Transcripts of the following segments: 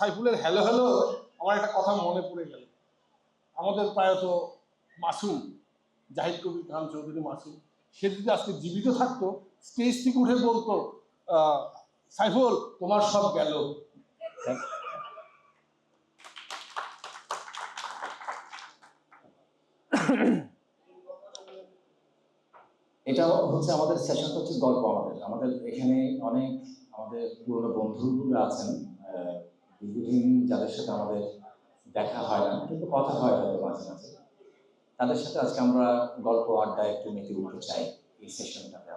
সাইফুলের hello hello আমার একটা কথা মনে পড়ে গেল। আমাদের প্রয়াত মাসুম জাহিদ কবির খান চৌধুরী মাসুম, সে যদি আজকে জীবিত থাকতো স্টেজ থেকে উঠে বলতো সাইফুল তোমার সব গেল। এটা হচ্ছে আমাদের সেশনটা হচ্ছে গল্প। আমাদের এখানে অনেক আমাদের পুরনো বন্ধুরা আছেন, দীর্ঘদিন যাদের সাথে আমাদের দেখা হয় না কিন্তু কথা হয় হয়তো মাঝে মাঝে, তাদের সাথে আজকে আমরা গল্প আড্ডা একটু মেতে উঠতে চাই এই সেশনটাতে।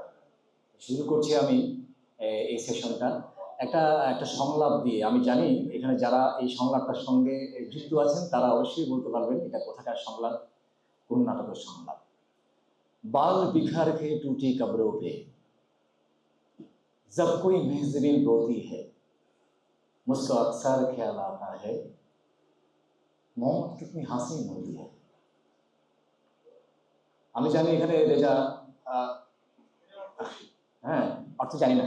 শুরু করছি আমি এই সেশনটা একটা একটা সংলাপ দিয়ে। আমি জানি এখানে যারা এই সংলাপটার সঙ্গে যুক্ত আছেন তারা অবশ্যই বলতে পারবেন এটা কোথাকার সংলাপ, কোন নাটকের সংলাপ। बाल बिखर के टूटी कब्रों पे जब कोई महज़िबीन रोती है मुझको अक्सर ख्याल आता है मौत कितनी हसीन होती है। আমি জানি এখানে রেজা হ্যাঁ অর্থ জানি না।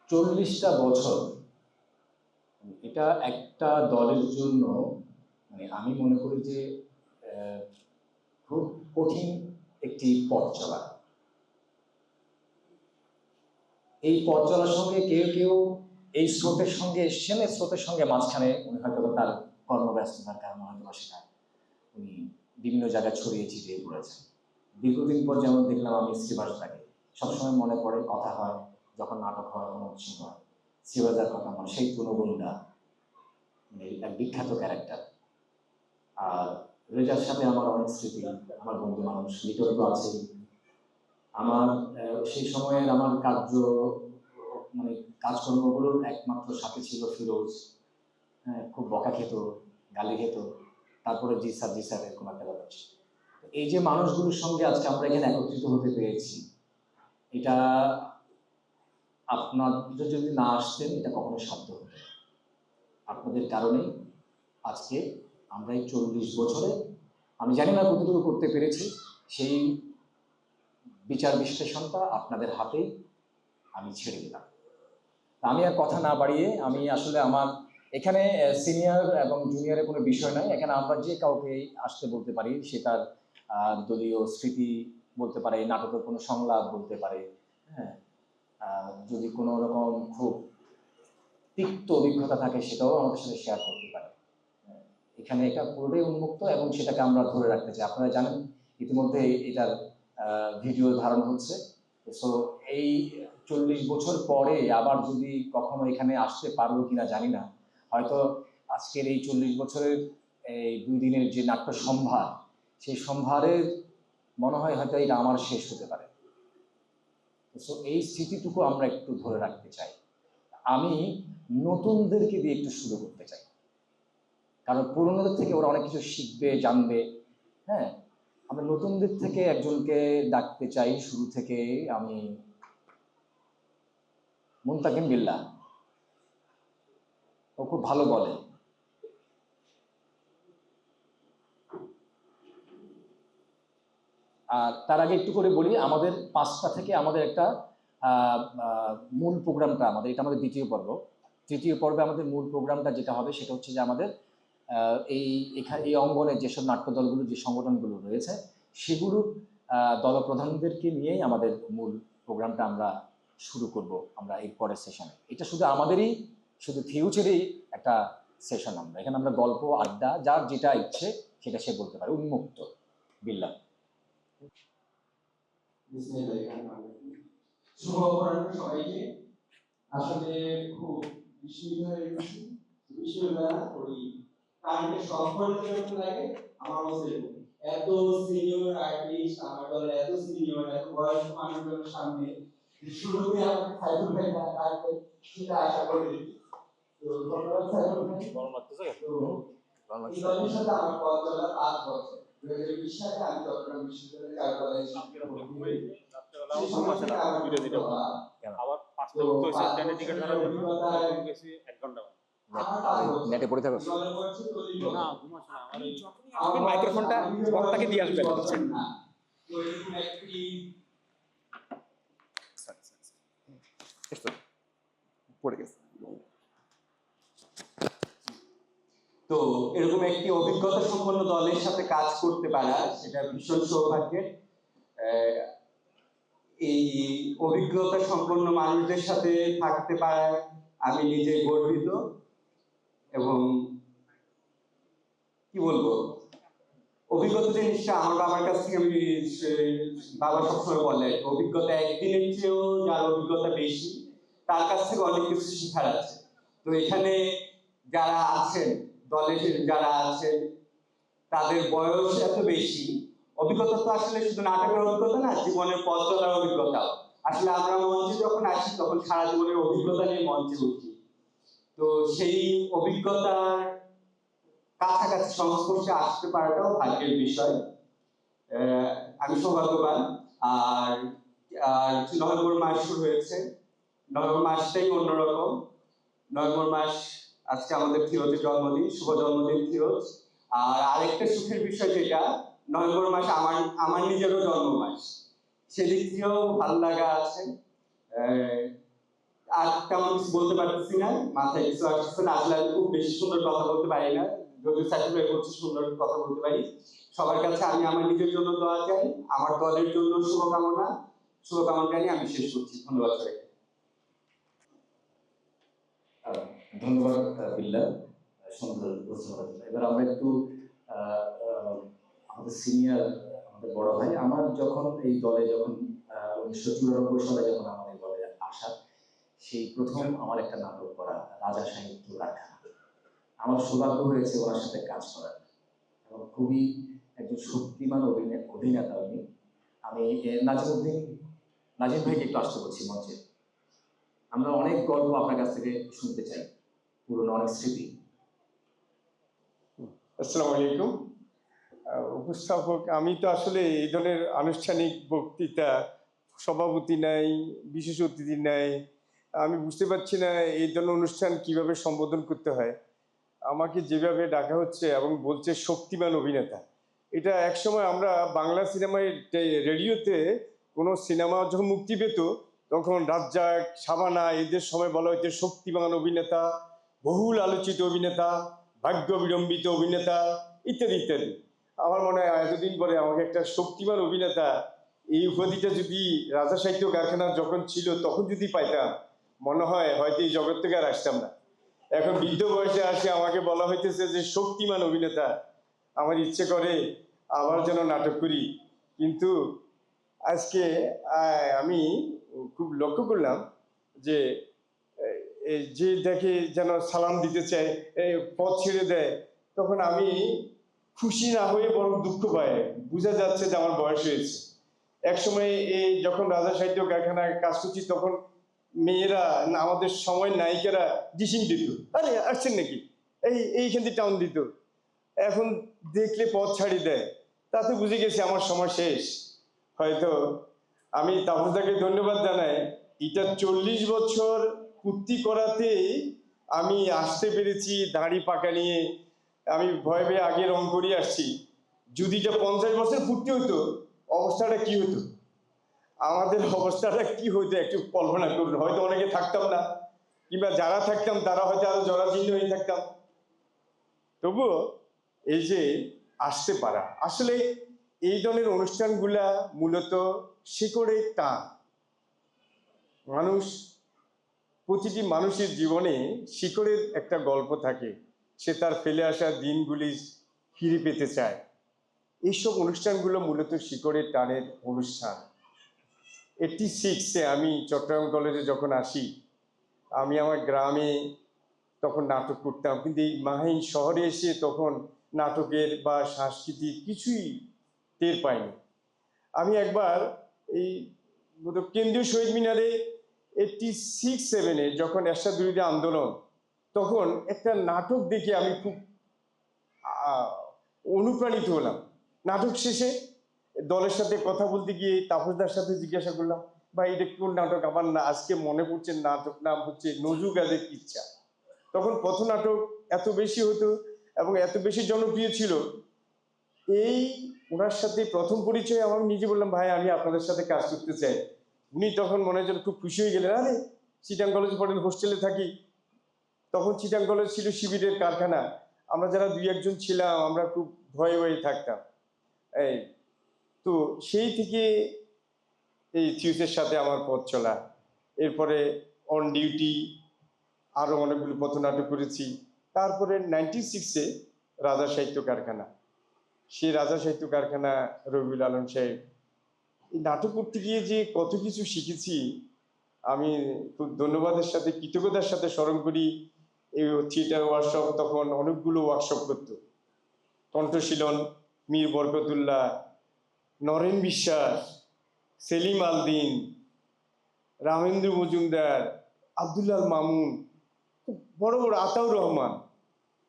40টা বছর এটা একটা দলের জন্য মানে আমি মনে করি যে খুব কঠিন একটি পথ চলা। এই পথ চলার সঙ্গে কেউ কেউ এই স্রোতের সঙ্গে এসছেন, এই স্রোতের সঙ্গে মাঝখানে উনি হয়তো তার কর্মব্যস্ততার কারণে হয়তো সেটা উনি বিভিন্ন জায়গায় ছড়িয়ে ছিটিয়ে পড়েছেন। দীর্ঘদিন পর যেমন দেখলাম আমি শ্রীবাসটাকে সবসময় মনে পড়ে, কথা হয় যখন নাটক হয়, কোনো উৎসব হয়, শ্রীবাজার কথা মনে, সেই তনুগুন্ডা মানে এক বিখ্যাত ক্যারেক্টার। আর রেজার সাথে আমার অনেক স্মৃতি, আমার বন্ধু মানুষ লিটন তো আছেই। আমার সেই সময়ের আমার মানে কাজকর্মগুলোর একমাত্র সাথে ছিল ফিরোজ। হ্যাঁ, খুব বকা খেত, গালি খেত, তারপরে জি স্যার এরকম একটা ব্যাপার ছিল। এই যে মানুষগুলোর সঙ্গে আজকে আমরা এখানে একত্রিত হতে পেরেছি, এটা আপনাদের যদি না আসতেন এটা কখনো সাধ্য হতো না। আপনাদের কারণেই আজকে আমরা এই 40 বছরে আমি জানি না কতটুকু করতে পেরেছি, সেই বিচার বিশ্লেষণটা আপনাদের হাতেই আমি ছেড়ে দিলাম। আমি আর কথা না বাড়িয়ে আমি আসলে আমার এখানে সিনিয়র এবং জুনিয়রের কোনো বিষয় নয়, এখানে আমরা যে কাউকে আসতে বলতে পারি, সে তার দলীয় স্মৃতি বলতে পারে, নাটকের কোনো সংলাপ বলতে পারে, হ্যাঁ, যদি কোনো রকম খুব তিক্ত অভিজ্ঞতা থাকে সেটাও আমাদের সাথে শেয়ার করতে পারে। এখানে এটা পুরোটাই উন্মুক্ত এবং সেটাকে আমরা ধরে রাখতে চাই। আপনারা জানেন ইতিমধ্যে এটার ভিডিও ধারণ হচ্ছে। সো এই 40 বছর পরে আবার যদি কখনো এখানে আসতে পারবো কিনা জানি না, হয়তো আজকের এই 40 বছরের এই 2 দিনের যে নাট্য সম্ভার, সেই সম্ভারের মনে হয় হয়তো এটা আমার শেষ হতে পারে। সো এই স্মৃতিটুকু আমরা একটু ধরে রাখতে চাই। আমি নতুনদেরকে দিয়ে একটু শুরু করতে চাই, কারণ পুরনোদের থেকে ওরা অনেক কিছু শিখবে, জানবে। হ্যাঁ, আমরা নতুনদের থেকে একজনকে ডাকতে চাই শুরু থেকে। আমি মুনতাকিম বিল্লাহ, ও খুব ভালো বলে। আর তার আগে একটু করে বলি, আমাদের 5টা থেকে আমাদের একটা মূল প্রোগ্রামটা আমাদের, এটা আমাদের দ্বিতীয় পর্ব। তৃতীয় পর্বে আমাদের মূল প্রোগ্রামটা যেটা হবে সেটা হচ্ছে যে আমাদের এই অঙ্গনে যেসব নাট্য দলগুলো, যে সংগঠনগুলো রয়েছে সেগুলোর দলপ্রধানদেরকে নিয়েই আমাদের মূল প্রোগ্রামটা আমরা শুরু করব আমরা এর পরের সেশনে। এটা শুধু আমাদেরই, শুধু ফিউচারেই একটা সেশন। আমরা এখানে আমরা গল্প আড্ডা যার যেটা ইচ্ছে সেটা সে বলতে পারে, উন্মুক্ত। বিল্লাহ। শুভ অপরাহ্ন সবাইকে। আসলে খুব বিস্মিত হয়ে গেছি, বিশ্ববিদ্যালয় ওই কারেন্টের শখ পড়লে যেরকম লাগে আমার মধ্যে এত সিনিয়র আর্টিস্ট, আমার দলে এত সিনিয়র, এত বয়স্ক মানুষজনের সামনে শুরুতে আমাকে সাইফুল ভাই ডাকবে সেটা আশা করিনি। তো ধন্যবাদ সাইফুল ভাই। তো এই দলের সাথে আমার পথ চলা 5 বছর। 2020 সালে আমি চট্টগ্রাম বিশ্ববিদ্যালয়ে কার্যকলায় আবার 5টা যুক্ত হয়েছে, ট্রেনের টিকিট ধরার জন্য গেছি 1 ঘন্টা। নেটে পড়ে থাকো না, ঘুমাচ্ছে না। আমার মাইক্রোফোনটা বক্তাকে দিয়ে আসবেন বুঝছেন। তো এরকম একটি পড়ে গেছে। তো এরকম একটি অভিজ্ঞতা সম্পন্ন দলের সাথে কাজ করতে পারা সেটা ভীষণ সৌভাগ্যের। এই অভিজ্ঞতা সম্পন্ন মানুষদের সাথে থাকতে পারায় আমি নিজে গর্বিত এবং কি বলবো, অভিজ্ঞতা জিনিসটা আমার বাবার কাছ থেকে আমি বাবা সবসময় বলে অভিজ্ঞতা একদিনের চেয়েও যার অভিজ্ঞতা বেশি তার কাছ থেকে অনেক কিছু শেখার আছে। তো এখানে যারা আছেন দলের যারা আছেন তাদের বয়স এত বেশি, অভিজ্ঞতা তো আসলে শুধু নাটকের অভিজ্ঞতা না, জীবনের পথ চলার অভিজ্ঞতা। আসলে আমরা মঞ্চে যখন আসি তখন সারা জীবনের অভিজ্ঞতা নিয়ে মঞ্চে উঠি। তো সেই অভিজ্ঞতার কাছাকাছি সংস্পর্শে আসতে পারাটাও ভাগ্যের বিষয়। আমি সৌভাগ্যবান। আর নভেম্বর মাস শুরু হয়েছে, নভেম্বর মাসটাই অন্যরকম। নভেম্বর মাস আজকে আমাদের ফিরোজের জন্মদিন, শুভ জন্মদিন ফিরোজ। আর আরেকটা সুখের বিষয় যেটা, নভেম্বর মাস আমার নিজেরও জন্ম মাস, সেদিক থেকেও ভালো লাগা আছে। আর তেমন কিছু বলতে পারতেছি না, মাথায় কিছু আসছে না। আসলে আমি খুব বেশি সুন্দর কথা বলতে পারি না, যদি সার্টিফাই করছি সুন্দর কথা বলতে পারি। সবার কাছে আমি আমার নিজের জন্য দোয়া চাই, আমার দলের জন্য শুভকামনা নিয়ে আমি শেষ করছি। ধন্যবাদ সবাইকে। ধন্যবাদ বিল্লাল, সুন্দর প্রশ্ন করার জন্য। এবার আমরা একটু আমাদের সিনিয়র, আমাদের বড় ভাই, আমার যখন এই দলে 1994 সালে যখন আমাদের দলে আসা, সেই প্রথম আমার একটা নাটক করা রাজা সাহিত্য কারখানা। আমার সৌভাগ্য হয়েছে ওনার সাথে কাজ করার এবং খুবই একজন শক্তিমান অভিনেতা উনি। আমি নাজিম ভাইকে একটু আসতে বলছি মঞ্চে। আমরা অনেক গল্প আপনার কাছ থেকে শুনতে চাই, পুরনো অনেক স্মৃতি। আসসালামু আলাইকুম। উপস্থাপক, আমি তো আসলে এই ধরনের আনুষ্ঠানিক বক্তৃতা, সভাপতি নাই, বিশেষ অতিথি নাই, আমি বুঝতে পারছি না এই ধরনের অনুষ্ঠান কিভাবে সম্বোধন করতে হয়। আমাকে যেভাবে ডাকা হচ্ছে এবং বলছে শক্তিমান অভিনেতা, এটা একসময় আমরা বাংলা সিনেমায় রেডিওতে কোনো সিনেমা যখন মুক্তি পেত তখন রাজ্জাক, শাবানা এদের সময় বলা হচ্ছে শক্তিমান অভিনেতা, বহুল আলোচিত অভিনেতা, ভাগ্য বিড়ম্বিত অভিনেতা ইত্যাদি ইত্যাদি। আমার মনে হয় এতদিন পরে আমাকে একটা শক্তিমান অভিনেতা এই উপাধিটা যদি রাজা সাহিত্য কারখানা যখন ছিল তখন যদি পাইতাম, মনে হয় হয়তো এই জগৎ থেকে আর আসতাম না। এখন বৃদ্ধ বয়সে আসে আমাকে বলা হইতেছে যে শক্তিমান অভিনেতা। আমার ইচ্ছে করে আবার যেন নাটক করি, কিন্তু আজকে আমি খুব লক্ষ্য করলাম যে যে দেখে যেন সালাম দিতে চায়, পথ ছেড়ে দেয়, তখন আমি খুশি না হয়ে বরং দুঃখ পাই। বোঝা যাচ্ছে যে আমার বয়স হয়েছে। একসময় এই যখন রাজা সাহিত্য কারখানায় কাজ করছি তখন মেয়েরা আমাদের সময় নায়িকারা ডিসিং দিত, আরে আসছেন নাকি, এইখান থেকে টাউন দিত। এখন দেখলে পথ ছাড়ি দেয়, তাতে বুঝে গেছি আমার সময় শেষ। হয়তো আমি তাপসদাকে ধন্যবাদ জানাই, এটা 40 বছর পূর্তি করাতেই আমি আসতে পেরেছি দাড়ি পাকা নিয়ে। আমি ভয়ে ভয়ে আগে রং করে আসছি। যদি এটা 50 বছর পূর্তি হতো অবস্থাটা কি হতো, আমাদের অবস্থাটা কি হতো একটু কল্পনা করুন। হয়তো অনেকে থাকতাম না, কিংবা যারা থাকতাম তারা হয়তো আরো জরাজীর্ণ হয়ে থাকতাম। তবুও এই যে আসতে পারা, আসলে এই ধরনের অনুষ্ঠানগুলা মূলত শিকড়ে টান। প্রতিটি মানুষের জীবনে শিকড়ের একটা গল্প থাকে, সে তার ফেলে আসা দিনগুলি ফিরে পেতে চায়। এইসব অনুষ্ঠানগুলো মূলত শিকড়ের টানের অনুষ্ঠান। 86-এ আমি চট্টগ্রাম কলেজে যখন আসি, আমি আমার গ্রামে তখন নাটক করতাম, কিন্তু এই মাহিন শহরে এসে তখন নাটকের বা সাংস্কৃতিক কিছুই টের পাইনি। আমি একবার এই কেন্দ্রীয় শহীদ মিনারে 86-87-এ যখন এরশাদ বিরোধী আন্দোলন, তখন একটা নাটক দেখে আমি খুব অনুপ্রাণিত হলাম। নাটক শেষে দলের সাথে কথা বলতে গিয়ে তাপসদার সাথে জিজ্ঞাসা করলাম, ভাই এটা কোন নাটক? আমার না আজকে মনে পড়ছে নাটক নাম হচ্ছে নজুগাদের ইচ্ছা। তখন পথ নাটক এত বেশি হতো এবং এত বেশি জনপ্রিয় ছিল। এই ওনার সাথে প্রথম পরিচয় আমার নিজে বললাম, ভাই আমি আপনাদের সাথে কাজ করতে চাই। উনি তখন মনে হয় খুব খুশি হয়ে গেলেন, আরে চিটাং কলেজ পড়েন, হোস্টেলে থাকি, তখন চিটাং কলেজ ছিল শিবিরের কারখানা। আমরা যারা 2-1 জন ছিলাম আমরা খুব ভয়ে ভয়ে থাকতাম। এই তো সেই থেকে এই থিউসের সাথে আমার পথ চলা। এরপরে অন ডিউটি আরও অনেকগুলো পথনাটক করেছি। তারপরে 96-এ রাজা সাহিত্য কারখানা, সেই রাজা সাহিত্য কারখানা, রবিউল আলম সাহেব। এই নাটক করতে গিয়ে যে কত কিছু শিখেছি আমি খুব ধন্যবাদের সাথে, কৃতজ্ঞতার সাথে স্মরণ করি। এই থিয়েটার ওয়ার্কশপ তখন অনেকগুলো ওয়ার্কশপ করতো। কণ্ঠশীলন, মীর বরকতুল্লাহ, নরেন বিশ্বাস, সেলিম আলদিন, রামেন্দ্র মজুমদার, আব্দুল্লাহ মামুন, খুব বড় বড়, আতাউর রহমান,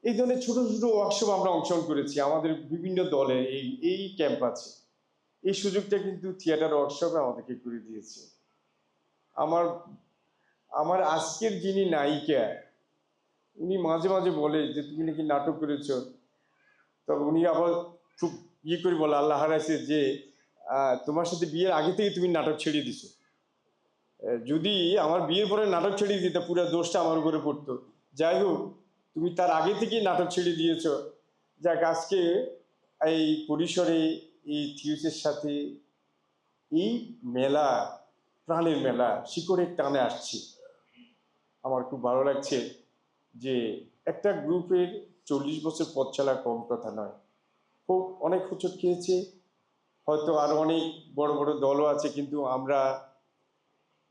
এই ধরনের ছোট ছোট ওয়ার্কশপ আমরা অংশগ্রহণ করেছি। আমাদের বিভিন্ন দলে এই ক্যাম্প আছে। এই সুযোগটা কিন্তু থিয়েটার ওয়ার্কশপে আমাদেরকে করে দিয়েছে। আমার আমার আজকের যিনি নায়িকা, উনি মাঝে মাঝে বলে যে তুমি নাকি নাটক করেছো, তবে উনি আবার খুব করে বলে, আল্লাহ হারাইছে যে তোমার সাথে বিয়ের আগে থেকে তুমি নাটক ছেড়ে দিছো। যদি আমার বিয়ের পরে নাটক ছেড়ে দিতে পুরো দোষটা আমার উপরে পড়তো। যাই হোক, তুমি তার আগে থেকেই নাটক ছেড়ে দিয়েছ। যাক, আজকে এই পরিসরে এই থিউসের সাথে এই মেলা, প্রাণের মেলা, শিকড়ের টানে আসছি। আমার খুব ভালো লাগছে যে একটা গ্রুপের 40 বছর পথ চলা কম কথা নয়। খুব অনেক হোঁচট খেয়েছে, হয়তো আরো অনেক বড় বড় দলও আছে, কিন্তু আমরা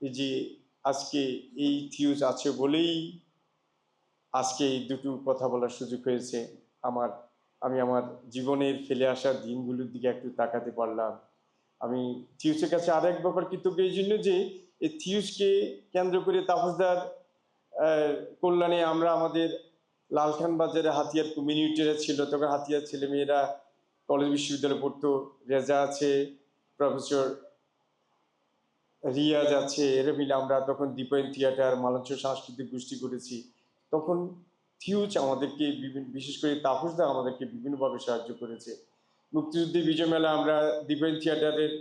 এই যে আজকে এই থিউস আছে বলেই আজকে এই দুটো কথা বলার সুযোগ হয়েছে আমি আমার জীবনের ফেলে আসা দিনগুলোর দিকে একটু তাকাতে পারলাম। আমি থিউসের কাছে আরেক ব্যাপার কৃতজ্ঞ এই জন্য যে এই থিউসকে কেন্দ্র করে তাপসদার কল্যাণে আমরা আমাদের লালখান বাজারে হাতিয়ার কমিউনিটিরা ছিল, তখন হাতিয়ার ছেলেমেয়েরা কলেজ বিশ্ববিদ্যালয়ে পড়তো। রেজা আছে, প্রফেসর রিয়াজ আছে, এরা মিলে আমরা তখন দীপায়ন থিয়েটার, মালঞ্চ সাংস্কৃতিক গোষ্ঠী করেছি। তখন থিউজ আমাদেরকে বিশেষ করে তাপসদা আমাদেরকে বিভিন্নভাবে সাহায্য করেছে। মুক্তিযুদ্ধের বিজয় মেলা আমরা দীপায়ন থিয়েটারের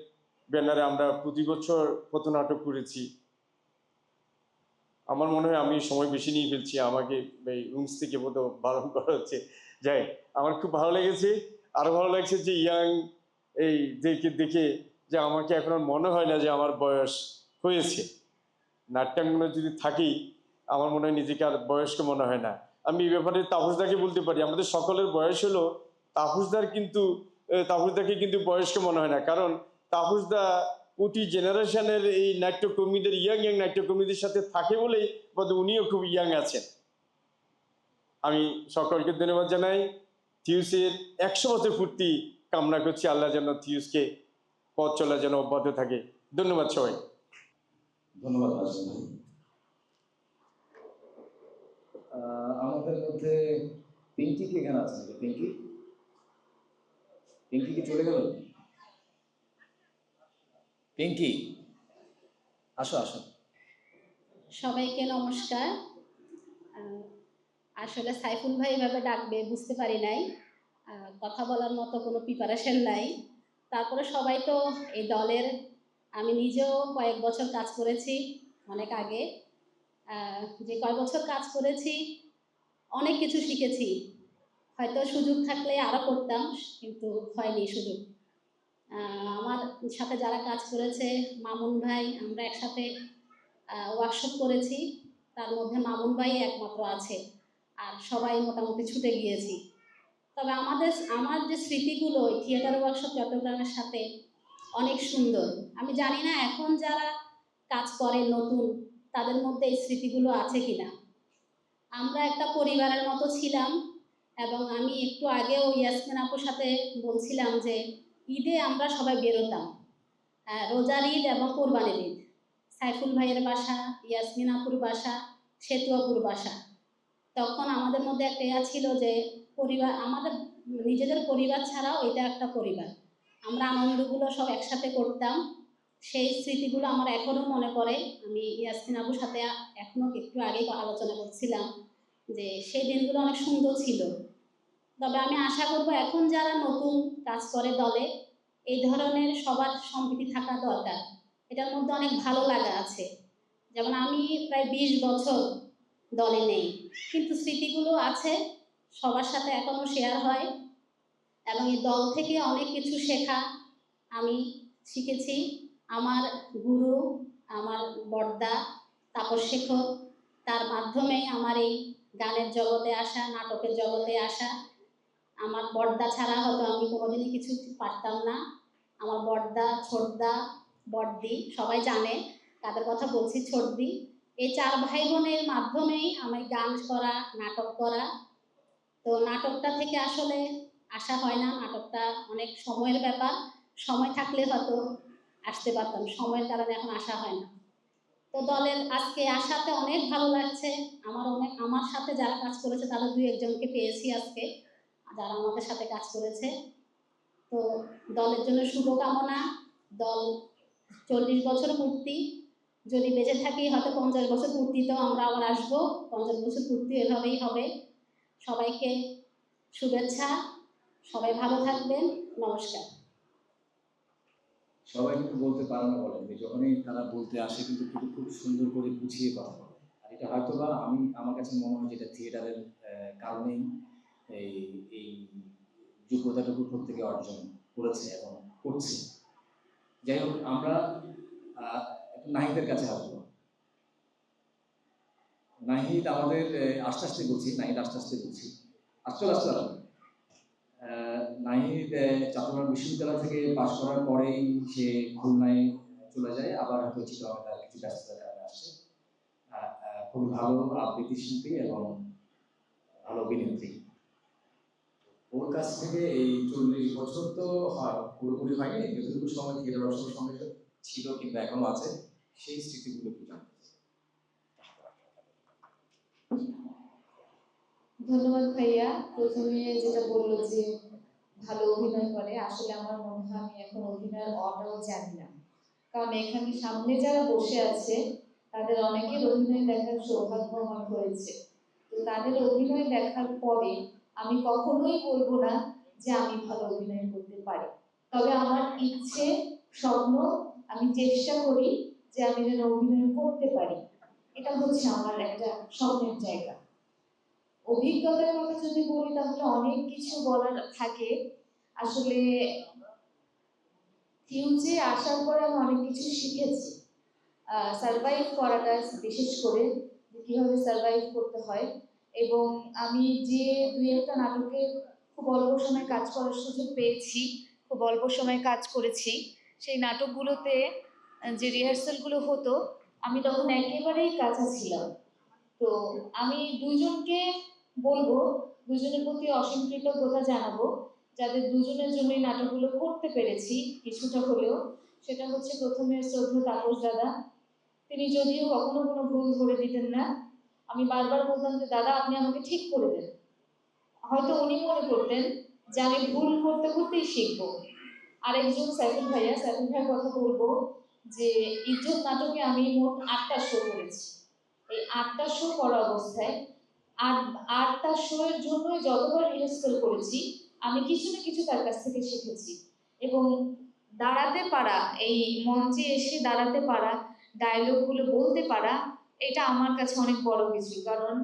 ব্যানারে আমরা প্রতি বছর পথনাটক করেছি। আমার মনে হয় আমি সময় বেশি নিয়ে ফেলছি, আমাকে এই রুমস থেকে বোধ বারণ করা হচ্ছে। যাই, আমার খুব ভালো লেগেছে। আরো ভালো লাগছে যে ইয়াং এই দেখে যে আমাকে এখন আর মনে হয় না যে আমার বয়স হয়েছে। নাট্যাঙ্গনে যদি থাকি আমার মনে হয় নিজেকে আর বয়স্ক মনে হয় না। আমি এই ব্যাপারে তাপসদাকে বলতে পারি, আমাদের সকলের বয়স হলো, তাপসদাকে কিন্তু বয়স্ক মনে হয় না। কারণ তাপসদা প্রতি জেনারেশনের এই নাট্যকর্মীদের, ইয়াং নাট্যকর্মীদের সাথে থাকে বলেই বোধ উনিও খুব ইয়াং আছেন। আমি সকলকে ধন্যবাদ জানাই। থিউসের 100 বছর পূর্তি কামনা করছি। আল্লাহ যেন থিউসকে পথ চলা যেন অব্যাহত থাকে। ধন্যবাদ সবাই। ধন্যবাদ রাজন ভাই। আমাদের মধ্যে পিঙ্কি কি এখানে আছে নাকি? পিঙ্কি কি চলে গেল? পিঙ্কি, আসো আসো। সবাইকে নমস্কার। আসলে সাইফুল ভাই এভাবে ডাকবে বুঝতে পারি নাই, কথা বলার মতো কোনো প্রিপারেশন নাই। তারপরে সবাই তো এই দলের, আমি নিজেও কয়েক বছর কাজ করেছি অনেক আগে। যে কয়েক বছর কাজ করেছি অনেক কিছু শিখেছি। হয়তো সুযোগ থাকলে আরও করতাম, কিন্তু হয়নি সুযোগ। আমার সাথে যারা কাজ করেছে, মামুন ভাই, আমরা একসাথে ওয়ার্কশপ করেছি, তার মধ্যে মামুন ভাই একমাত্র আছে, আর সবাই মোটামুটি ছুটে গিয়েছি। তবে আমার যে স্মৃতিগুলো থিয়েটার ওয়ার্কশপ চট্টগ্রামের সাথে অনেক সুন্দর। আমি জানি না এখন যারা কাজ করে নতুন, তাদের মধ্যে এই স্মৃতিগুলো আছে কিনা। আমরা একটা পরিবারের মতো ছিলাম, এবং আমি একটু আগেও ইয়াসমিন আপুর সাথে বলছিলাম যে ঈদে আমরা সবাই বেরোতাম, রোজার ঈদ এবং কোরবানির ঈদ। সাইফুল ভাইয়ের বাসা, ইয়াসমিন আপুর বাসা, সেতু আপুর বাসা। তখন আমাদের মধ্যে একটা ছিল যে পরিবার, আমাদের নিজেদের পরিবার ছাড়াও এটা একটা পরিবার। আমরা আনন্দগুলো সব একসাথে করতাম। সেই স্মৃতিগুলো আমার এখনও মনে পড়ে। আমি ইয়াসমিন আপুর সাথে এখনও একটু আগেই আলোচনা করছিলাম যে সেই দিনগুলো অনেক সুন্দর ছিল। তবে আমি আশা করব এখন যারা নতুন কাজ করে দলে, এই ধরনের সবার সম্প্রীতি থাকা দরকার। এটার মধ্যে অনেক ভালো লাগা আছে। যেমন আমি প্রায় 20 বছর দলে নেই, কিন্তু স্মৃতিগুলো আছে, সবার সাথে এখনো শেয়ার হয় এবং এই দল থেকে অনেক কিছু শেখা আমি শিখেছি। আমার গুরু, আমার বড়দা তাপস শেখর, তার মাধ্যমেই আমার এই গানের জগতে আসা, নাটকের জগতে আসা। আমার বড়দা ছাড়া হয়তো আমি কোনোদিনই কিছু পারতাম না। আমার বড়দা, ছোটদা, বড়দি সবাই জানে কাদের কথা বলছি, ছোটদি। এই 4 ভাই বোনের মাধ্যমেই আমি গান করা, নাটক করা। তো নাটকটা থেকে আসলে আসা হয় না, নাটকটা অনেক সময়ের ব্যাপার। সময় থাকলে হয়তো আসতে পারতাম, সময়ের কারণে এখন আসা হয় না। তো দলের আজকে আসাতে অনেক ভালো লাগছে। আমার সাথে যারা কাজ করেছে তাদের 2-1 জনকে পেয়েছি আজকে, যারা আমাদের সাথে কাজ করেছে। তো দলের জন্য শুভকামনা। দল 40 বছর পূর্তি, যদি বেঁচে থাকি হয়তো 50 বছর পূর্তিতেও আমরা আবার আসবো। 50 বছর পূর্তি এভাবেই হবে। সবাইকে শুভেচ্ছা, সবাই ভালো থাকবেন, নমস্কার। সবাই কিন্তু বলতে পারে না, বলেন যে যখনই তারা বলতে আসে কিন্তু খুব সুন্দর করে গুছিয়ে কথা বলে। আর এটা হয়তো বা আমার কাছে মনে হয় যেটা থিয়েটারের কারণেই এই এই যোগ্যতাটুকু প্রত্যেকে অর্জন করেছে এবং করছে। যাই হোক, আমরা একটু নাহিদের কাছে আসবো। নাহিদ আমাদের আস্তে আস্তে বলছি, নাহিদ চট্টগ্রাম বিশ্ববিদ্যালয় থেকে পাশ করার পরেই সে খুলনায় চলে যায়, আবার হয়তো চিটাগাংয়ে তার কিছু ব্যস্ততার কারণে আসছে। খুব ভালো আবৃত্তি শিল্পী এবং ভালো অভিনেত্রী। ওর কাছ থেকে এই 40 বছর তো পুরোপুরি হয়নি, যতটুকু সময় থিয়েটার ব্যবসার সঙ্গে ছিল কিংবা এখনো আছে, সেই স্মৃতিগুলো একটু জানতে চাই। ধন্যবাদ ভাইয়া। প্রথমে যেটা বললো যে ভালো অভিনয় করে, আসলে আমার মনে হয় আমি এখন অভিনয়ের অটাও জানি না, কারণ এখানে সামনে যারা বসে আছে তাদের অনেকের অভিনয় দেখার সৌভাগ্য আমার হয়েছে। তো তাদের অভিনয় দেখার পরে আমি কখনোই বলবো না যে আমি ভালো অভিনয় করতে পারি, তবে আমার ইচ্ছে, স্বপ্ন, আমি চেষ্টা করি যে আমি যেন অভিনয় করতে পারি। এটা হচ্ছে আমার একটা স্বপ্নের জায়গা। অভিজ্ঞতার কথা যদি বলি তাহলে অনেক কিছু বলার থাকে। আসলে ফিউজে আসার পরে আমি অনেক কিছু শিখেছি, সার্ভাইভ করাটা, বিশেষ করে কিভাবে সার্ভাইভ করতে হয়। এবং আমি যে 2-1টা নাটকে খুব অল্প সময় কাজ করার সুযোগ পেয়েছি, খুব অল্প সময় কাজ করেছি, সেই নাটকগুলোতে যে রিহার্সালগুলো হতো আমি তখন একেবারেই কাঁচা ছিলাম। তো আমি 2জনকে বলবো, 2জনের প্রতি অসীম কৃতজ্ঞতা জানাবো, যাদের 2জনের জন্যই নাটকগুলো করতে পেরেছি কিছুটা হলেও। সেটা হচ্ছে প্রথমে শ্রদ্ধেয় তাপস দাদা। তিনি যদিও কখনো কোনো ভুল ধরে দিতেন না, আমি বারবার বলতাম যে দাদা আপনি আমাকে ঠিক করে দেন, হয়তো উনি মনে করতেন যে আমি ভুল করতে করতেই শিখবো। আরেকজন সাইফুল ভাইয়ার কথা বলবো যে ইজ্জত নাটকে আমি মোট 8টা শো করেছি। এই 8টা শো করা অবস্থায় 8টা শো এর জন্য যতবার রিহার্সাল করেছি আমি কিছু না কিছু তার কাছ থেকে শিখেছি। এবং দাঁড়াতে পারা, এই মঞ্চে এসে দাঁড়াতে পারা, ডায়লগগুলো বলতে পারা, এটা আমার কাছে অনেক বড় কিছু। কারণ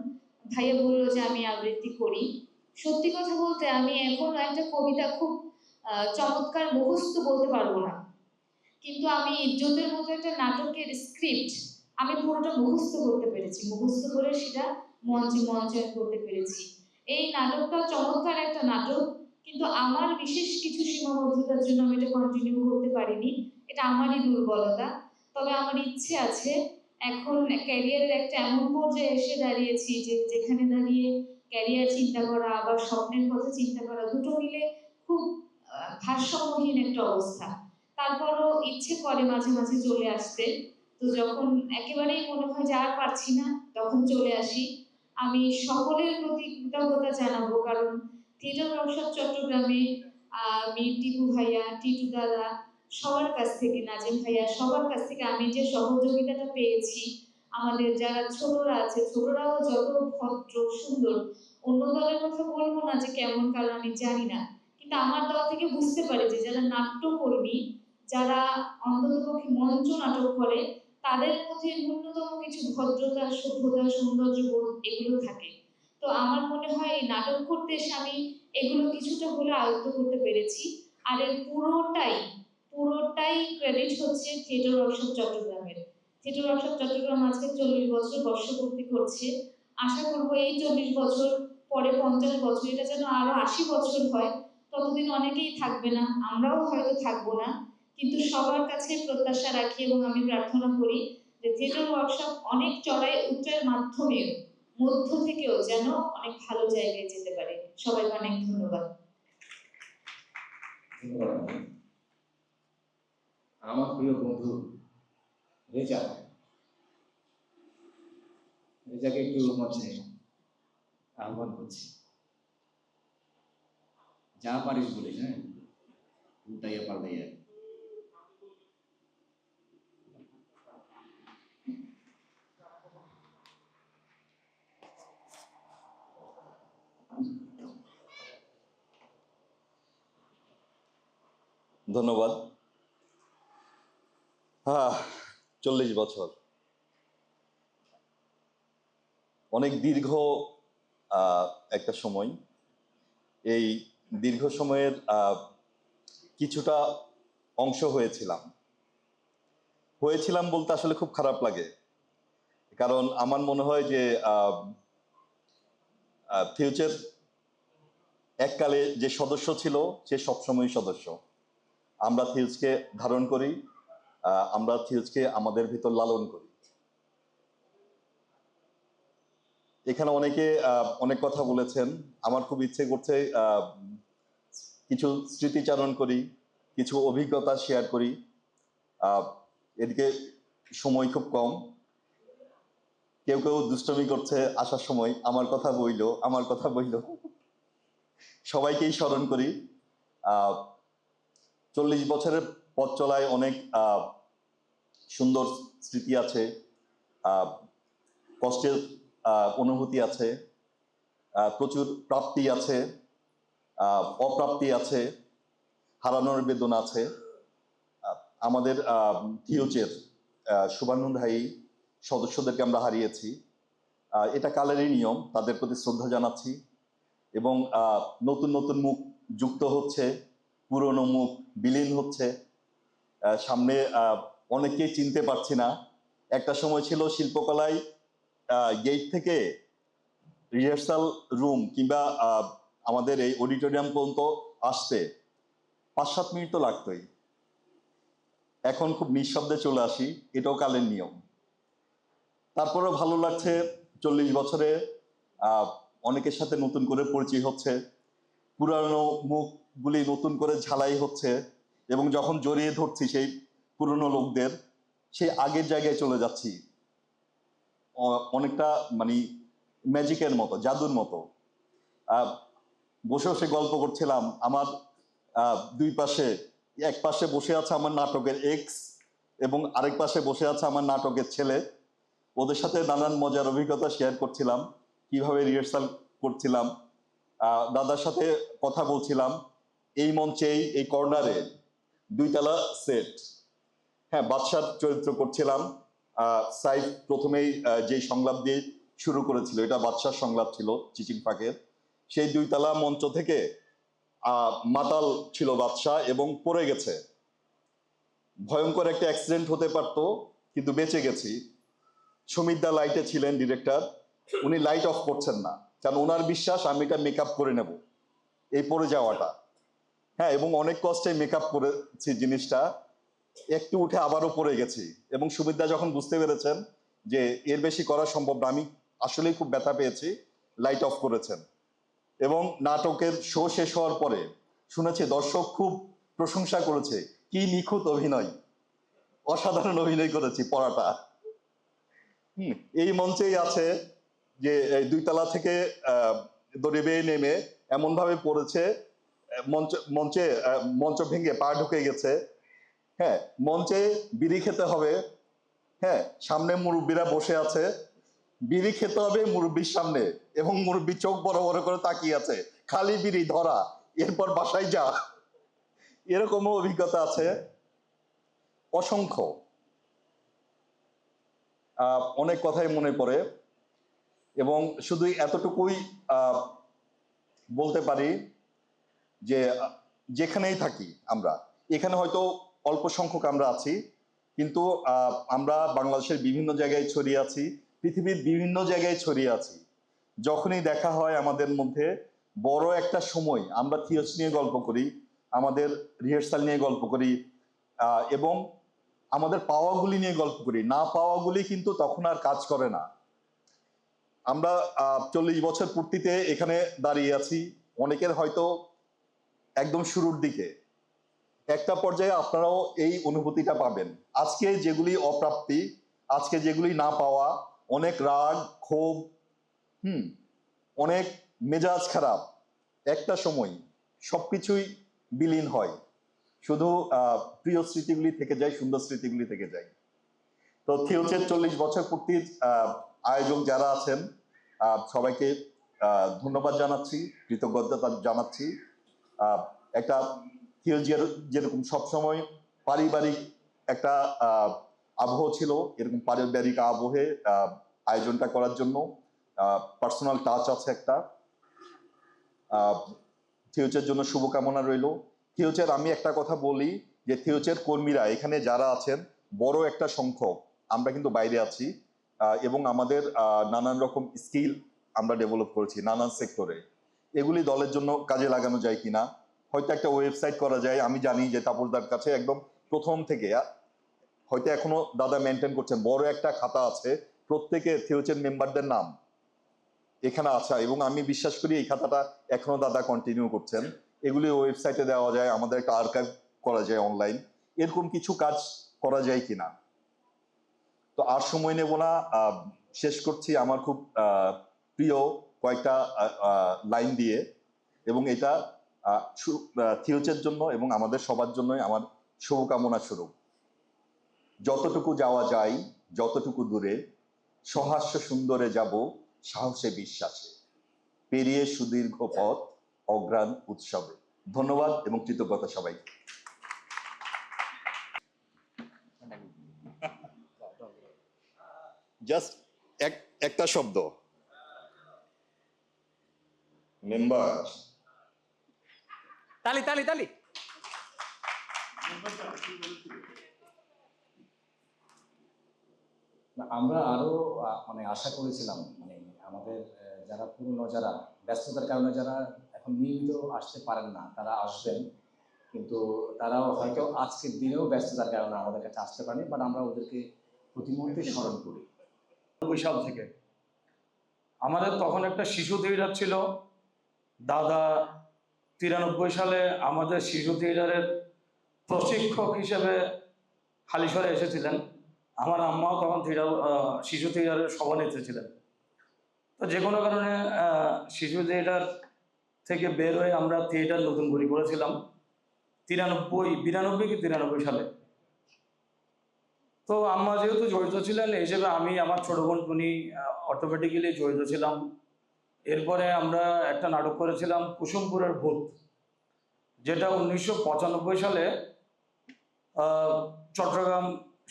ভাইয়া বললো যে আমি আবৃত্তি করি, সত্যি কথা বলতে আমি এখনো একটা কবিতা খুব চমৎকার মুখস্থ বলতে পারবো না, কিন্তু আমি ইজ্জতের মতো একটা নাটকের স্ক্রিপ্ট আমি পুরোটা মুখস্থ করতে পেরেছি, মুখস্থ করে সেটা মঞ্চায়ন করতে পেরেছি। এই নাটকটা চমৎকার একটা নাটক, কিন্তু আমার বিশেষ কিছু সীমাবদ্ধতার জন্য আমি এটা কন্টিনিউ করতে পারিনি, এটা আমারই দুর্বলতা। তবে আমার ইচ্ছে আছে, এখন ক্যারিয়ারের একটা এমন পর্যায়ে এসে দাঁড়িয়েছি যে যেখানে দাঁড়িয়ে ক্যারিয়ার চিন্তা করা আবার স্বপ্নের কথা চিন্তা করা দুটো মিলে খুব ভারসাম্যহীন একটা অবস্থা। তারপরও ইচ্ছে করে মাঝে মাঝে চলে আসতে। তো যখন একেবারেই মনে হয় যে আর পারছি না, তখন চলে আসি। আমি সকলের প্রতি কৃতজ্ঞতা জানাবো, কারণ থিয়েটার ব্যবসা চট্টগ্রামে আমি টিপু ভাইয়া, টিটু দাদা, সবার কাছ থেকে, নাজিম ভাইয়া, সবার কাছ থেকে আমি যে সহযোগিতাটা পেয়েছি, আমাদের যারা ছোটরা আছে, ছোটরাও যত ভদ্র সুন্দর, অন্য দলের কথা বলবো না যে কেমন, কারণ আমি জানি না, কিন্তু আমার দল থেকে বুঝতে পারি যে যারা নাট্যকর্মী, যারা অন্ততপক্ষে মঞ্চ নাটক করে, তাদের মধ্যে ন্যূনতম কিছু ভদ্রতা, সভ্যতা, সৌন্দর্যবোধ এগুলো থাকে। তো আমার মনে হয় এই নাটক করতে এসে আমি এগুলো কিছুটা হলে আয়ত্ত করতে পেরেছি। আর এর পুরোটাই ক্রেডিট হচ্ছে থিয়েটার ওয়ার্কশপ চট্টগ্রামের। থিয়েটার ওয়ার্কশপ চট্টগ্রাম আজকে 40 বছর বর্ষপূর্তি করছে। আশা করব এই 40 বছর পরে 50 বছর, এটা যেন আরো 80 বছর হয়। ততদিন অনেকেই থাকবে না, আমরাও হয়তো থাকবো না, কিন্তু সবার কাছে প্রত্যাশা রাখি এবং আমি প্রার্থনা করি যে থিয়েটার ওয়ার্কশপ অনেক চড়াই উচ্চার মাধ্যমেও মধ্য থেকেও যেন অনেক ভালো জায়গায় যেতে পারে। সবাইকে অনেক ধন্যবাদ। ধন্যবাদ। আমার প্রিয় বন্ধু রেজা, রেজাকে একটু মঞ্চে আহ্বান করছি। যা পারিস বলিস, হ্যাঁ, উল্টাইয়া পাল্টাইয়া। ধন্যবাদ। 40 বছর অনেক দীর্ঘ একটা সময়। এই দীর্ঘ সময়ের কিছুটা অংশ হয়েছিলাম বলতে আসলে খুব খারাপ লাগে, কারণ আমার মনে হয় যে ফিউচার এককালে যে সদস্য ছিল সে সবসময় সদস্য। আমরা থিউজকে ধারণ করি, আমরা থিউজকে আমাদের ভিতর লালন করি। এখানে অনেকে অনেক কথা বলেছেন, আমার খুব ইচ্ছে করছে কিছু স্মৃতিচারণ করি, কিছু অভিজ্ঞতা শেয়ার করি। এদিকে সময় খুব কম, কেউ কেউ দুষ্টমি করছে আসার সময়, আমার কথা বইল। সবাইকেই স্মরণ করি। 40 বছরের পথ চলায় অনেক সুন্দর স্মৃতি আছে, কষ্টের অনুভূতি আছে, প্রচুর প্রাপ্তি আছে, অপ্রাপ্তি আছে, হারানোর বেদনা আছে। আমাদের থিওচের শুভানুধ্যায়ী সদস্যদেরকে আমরা হারিয়েছি, এটা কালেরই নিয়ম, তাদের প্রতি শ্রদ্ধা জানাচ্ছি। এবং নতুন নতুন মুখ যুক্ত হচ্ছে, পুরনো মুখ বিলীন হচ্ছে। সামনে অনেককেই চিনতে পারছি না। একটা সময় ছিল শিল্পকলায় গেট থেকে রিহার্সাল রুম কিংবা আমাদের এই অডিটোরিয়াম পর্যন্ত আসতে 5-7 মিনিট তো লাগতোই। এখন খুব নিঃশব্দে চলে আসি, এটাও কালের নিয়ম। তারপরেও ভালো লাগছে 40 বছরে অনেকের সাথে নতুন করে পরিচয় হচ্ছে, পুরানো মুখগুলি নতুন করে ঝালাই হচ্ছে, এবং যখন জড়িয়ে ধরছি সেই পুরনো লোকদের, সেই আগের জায়গায় চলে যাচ্ছি। অনেকটা মানে ম্যাজিকের মতো, জাদুর মতো। বসে বসে গল্প করছিলাম, আমার দুই পাশে, এক পাশে বসে আছে আমার নাটকের এক্স এবং আরেক পাশে বসে আছে আমার নাটকের ছেলে। ওদের সাথে নানান মজার অভিজ্ঞতা শেয়ার করছিলাম, কিভাবে রিহার্সাল করছিলাম, দাদার সাথে কথা বলছিলাম। এই মঞ্চেই এই কর্নারে 2 তলা সেট, হ্যাঁ, বাদশার চরিত্র করছিলাম। সাইফ প্রথমেই যে সংলাপ দিয়ে শুরু করেছিল, এটা বাদশার সংলাপ ছিল চিচিং ফাঁকের। সেই 2 তলা মঞ্চ থেকে মাতাল ছিল বাদশা এবং পড়ে গেছে। ভয়ঙ্কর একটা অ্যাক্সিডেন্ট হতে পারতো, কিন্তু বেঁচে গেছি। সুমিত দা লাইটে ছিলেন, ডিরেক্টর, উনি লাইট অফ করছেন না, কারণ ওনার বিশ্বাস আমি এটা মেকআপ করে নেব, এই পড়ে যাওয়াটা। হ্যাঁ, এবং অনেক কষ্টে মেকআপ করেছি জিনিসটা, একটু উঠে আবারও পড়ে গেছি। এবং সুমিত দা যখন বুঝতে পেরেছেন যে এর বেশি করা সম্ভব না, আমি আসলেই খুব ব্যথা পেয়েছি, লাইট অফ করেছেন। এবং নাটকের শো শেষ হওয়ার পরে শুনেছি দর্শক খুব প্রশংসা করেছে, কি নিখুঁত অভিনয়, অসাধারণ অভিনয় করেছি পড়াটা। এই মঞ্চেই আছে যে 2 তলা থেকে দড়ি বেয়ে নেমে এমন ভাবে পড়েছে, মঞ্চ ভেঙে পা ঢুকে গেছে। হ্যাঁ, মঞ্চে বিড়ি খেতে হবে, হ্যাঁ, সামনে মুরব্বীরা বসে আছে, বিড়ি খেতে হবে মুরব্বীর সামনে, এবং মুরব্বী চোখ বড় বড় করে তাকিয়ে আছে, খালি বিড়ি ধরা, এরপর বাসায় যা। এরকমও অভিজ্ঞতা আছে অসংখ্য। অনেক কথাই মনে পড়ে এবং শুধু এতটুকুই বলতে পারি যে যেখানেই থাকি আমরা, এখানে হয়তো অল্প সংখ্যক আমরা আছি, কিন্তু আমরা বাংলাদেশের বিভিন্ন জায়গায় ছড়িয়ে আছি, পৃথিবীর বিভিন্ন জায়গায় ছড়িয়ে আছি। যখনই দেখা হয় আমাদের মধ্যে বড় একটা সময় আমরা থিওস নিয়ে গল্প করি, আমাদের রিহার্সাল নিয়ে গল্প করি এবং আমাদের পাওয়াগুলি নিয়ে গল্প করি। না পাওয়াগুলি কিন্তু তখন আর কাজ করে না। আমরা 40 বছর পূর্তিতে এখানে দাঁড়িয়ে আছি, অনেকের হয়তো একদম শুরুর দিকে। একটা পর্যায়ে আপনারাও এই অনুভূতিটা পাবেন। আজকে যেগুলি অপ্রাপ্তি, আজকে যেগুলি না পাওয়া, অনেক রাগ, ক্ষোভ, অনেক মেজাজ খারাপ, একটা সময় সবকিছুই বিলীন হয়, শুধু প্রিয় স্মৃতিগুলি থেকে যায়, সুন্দর স্মৃতিগুলি থেকে যায়। তো থিওচের 40 বছর পূর্তির আয়োজক যারা আছেন সবাইকে ধন্যবাদ জানাচ্ছি, কৃতজ্ঞতা জানাচ্ছি। একটা থিওজের যেরকম সবসময় পারিবারিক একটা আবহ ছিল, এরকম পারিবারিক আবহে আয়োজনটা করার জন্য পার্সোনাল টাচ আছে একটা। থিওচের জন্য শুভকামনা রইল। থিওচের আমি একটা কথা বলি যে থিওচের কর্মীরা এখানে যারা আছেন বড় একটা সংখ্যক, আমরা কিন্তু বাইরে আছি এবং আমাদের নানান রকম স্কিল আমরা ডেভেলপ করেছি নানান সেক্টরে। এগুলি দলের জন্য কাজে লাগানো যায় কিনা, হয়তো একটা ওয়েবসাইট করা যায়। আমি জানি যে তাপসদার কাছে একদম প্রথম থেকে, হয়তো এখনো দাদা মেনটেন করছেন, বড় একটা খাতা আছে, প্রত্যেকে থিওচের মেম্বারদের নাম এখানে আছে এবং আমি বিশ্বাস করি এই খাতাটা এখনো দাদা কন্টিনিউ করছেন। এগুলি ওয়েবসাইটে দেওয়া যায়, আমাদের একটা আর্কাইভ করা যায় অনলাইন, এরকম কিছু কাজ করা যায় কিনা। তো আর সময় নেব না, শেষ করছি আমার খুব প্রিয় কয়েকটা লাইন দিয়ে, এবং এটা থিওচের জন্য এবং আমাদের সবার জন্যই আমার শুভকামনা স্বরূপ। যতটুকু যাওয়া যায়, যতটুকু দূরে, সহাস্য সুন্দরে যাব সাহসে বিশ্বাসে, পেরিয়ে সুদীর্ঘ পথ অগ্রাণ উৎসবে। ধন্যবাদ এবং কৃতজ্ঞতা সবাই। জাস্ট একটা শব্দ, মেম্বার। তালি তালি তালি। আমরা আরো মানে আশা করেছিলাম, মানে আমাদের যারা পুরনো, যারা ব্যস্ততার কারণে যারা এখন নিয়মিত আসতে পারেন না, তারা আসবেন, কিন্তু তারাও হয়তো আজকের দিনেও ব্যস্ততার কারণে আমাদের কাছে আসতে পারেনি, বাট আমরা ওদেরকে প্রতি মুহূর্তে স্মরণ করি। 90 সাল থেকে আমাদের তখন একটা শিশু থিয়েটার ছিল। দাদা 93 সালে আমাদের শিশু থিয়েটারের প্রশিক্ষক হিসেবে হালিশহরে এসেছিলেন। আমার আম্মাও তখন শিশু থিয়েটারের সভানেত্রী ছিলেন। তো যে কোনো কারণে শিশু থিয়েটার থেকে বের হয়ে আমরা থিয়েটার নতুন করে করেছিলাম 92 কি 93 সালে। তো আম্মা যেহেতু জড়িত ছিলেন, এই হিসেবে আমি, আমার ছোট বোন টুনি অটোমেটিক্যালি জড়িত ছিলাম। এরপরে আমরা একটা নাটক করেছিলাম কুসুমপুরের ভূত, যেটা 1995 সালে চট্টগ্রাম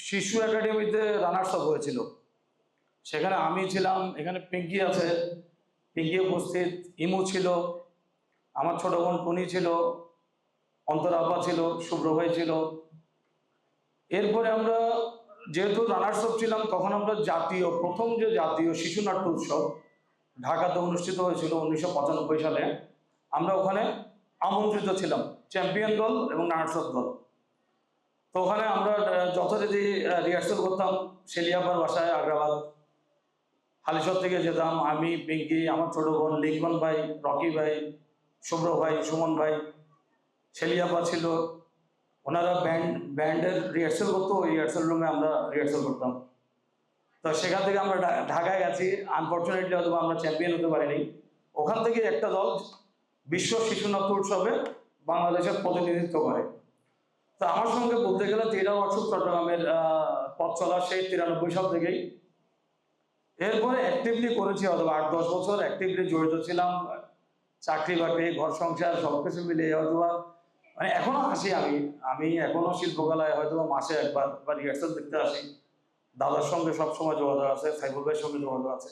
শিশু একাডেমিতে রানার্স আপ হয়েছিল। সেখানে আমি ছিলাম, এখানে পিঙ্কি আছে, পিঙ্কি উপস্থিত, ইমু ছিল, আমার ছোট বোন টুনি ছিল, অন্তর আব্বা ছিল, শুভ্র ভাই ছিল। এরপরে আমরা যেহেতু রানার্স আপ ছিলাম, তখন আমরা প্রথম যে জাতীয় শিশু নাট্য উৎসব ঢাকাতে অনুষ্ঠিত হয়েছিল 1995 সালে, আমরা ওখানে আমন্ত্রিত ছিলাম, চ্যাম্পিয়ন দল এবং রানার্স আপ দল। তো ওখানে আমরা যথারীতি রিহার্সাল করতাম শেলিয়াপার বাসায়, আগ্রাবাদ। হালিশহর থেকে যেতাম আমি, পিঙ্কি, আমার ছোট বোন লিঙ্কন ভাই, রকি ভাই, শুভ্র ভাই, সুমন ভাই, শেলিয়াপা ছিল, ওনারা ব্যান্ডের রিহার্সাল করতো, ওই রিহার্সাল রুমে আমরা রিহার্সাল করতাম। তো সেখান থেকে আমরা ঢাকায় গেছি, আনফর্চুনেটলি হয়তো আমরা চ্যাম্পিয়ন হতে পারিনি। ওখান থেকে একটা দল বিশ্ব শিশু নাট্য উৎসবে বাংলাদেশের প্রতিনিধিত্ব করে। তো আমার সঙ্গে বলতে গেলে থিয়েটার ওয়ার্কশপ চট্টগ্রামের পথ চলা সেই 93 সাল থেকেই। এরপরে অ্যাক্টিভলি করেছি, হয়তো 8-10 বছর অ্যাক্টিভলি জড়িত ছিলাম, চাকরি বাকরি, ঘর সংসার সবকিছু মিলিয়ে হয়তো মানে এখনো আসি। আমি এখনো শিল্পকলায় হয়তো মাসে একবার বা রিহার্সাল দেখতে আসি। দাদার সঙ্গে সবসময় যোগাযোগ আছে, সাইফুল ভাইয়ের সঙ্গে যোগাযোগ আছে,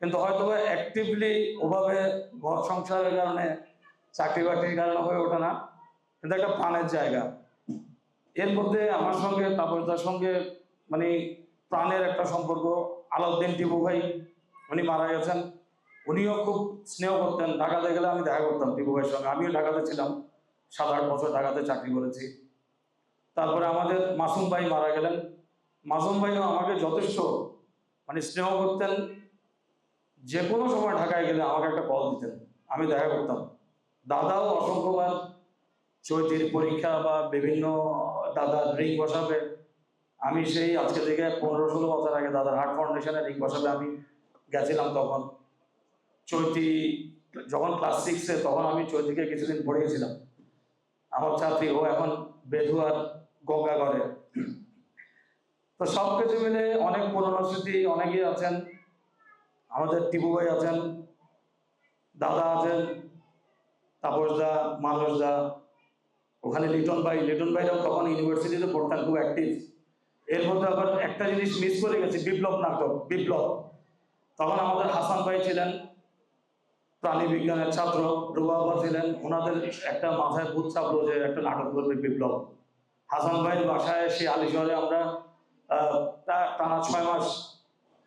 কিন্তু হয়তো অ্যাক্টিভলি ওভাবে ঘর সংসারের কারণে, চাকরি বাকরির কারণে হয়ে ওঠে না, কিন্তু একটা প্রাণের জায়গা। এর মধ্যে আমার সঙ্গে তাপসদার সঙ্গে মানে প্রাণের একটা সম্পর্ক। আলাউদ্দিন টিপু ভাই উনি মারা গেছেন, উনিও খুব স্নেহ করতেন। ঢাকাতে গেলে আমি দেখা করতাম টিপু ভাইয়ের সঙ্গে, আমিও ঢাকাতে ছিলাম, 7-8 বছর ঢাকাতে চাকরি করেছি। তারপরে আমাদের মাসুম ভাই মারা গেলেন, মাসুম ভাইও আমাকে যথেষ্ট মানে স্নেহ করতেন। যে কোনো সময় ঢাকায় গেলে আমাকে একটা কল দিতেন, আমি দেখা করতাম। দাদাও অসংখ্যবার চৈতির পরীক্ষা বা বিভিন্ন দাদার রিং বসাবে, আমি সেই আজকে থেকে 15-16 বছর আগে দাদার হার্ট ফাউন্ডেশনের রিং বসাবে আমি গেছিলাম। তখন চৈতি যখন ক্লাস 6-এ, তখন আমি চৈতিকে কিছুদিন পড়িয়েছিলাম। আমার ছাত্রী, ও এখন বেধুয়ার গঙ্গাগড়ে। তো সব কিছু মিলে অনেক পুরনো স্মৃতি। অনেকেই আছেন, আমাদের টিপু ভাই আছেন, দাদা আছেন, তাপসদা, মানসদা, ওখানে লিটন ভাইরাও তখন ইউনিভার্সিটিতে পড়তেন, খুব অ্যাক্টিভ। এর মধ্যে আবার একটা জিনিস মিস করে গেছি, বিপ্লব নাটক, বিপ্লব। তখন আমাদের হাসান ভাই ছিলেন প্রাণী বিজ্ঞানের ছাত্র, রুবাবা ছিলেন, ওনাদের একটা মাথায় ভূত চাপলো যে একটা নাটক করবে বিপ্লব। হাসান ভাইয়ের বাসায় এসে আলিশহরে আমরা টানা 6 মাস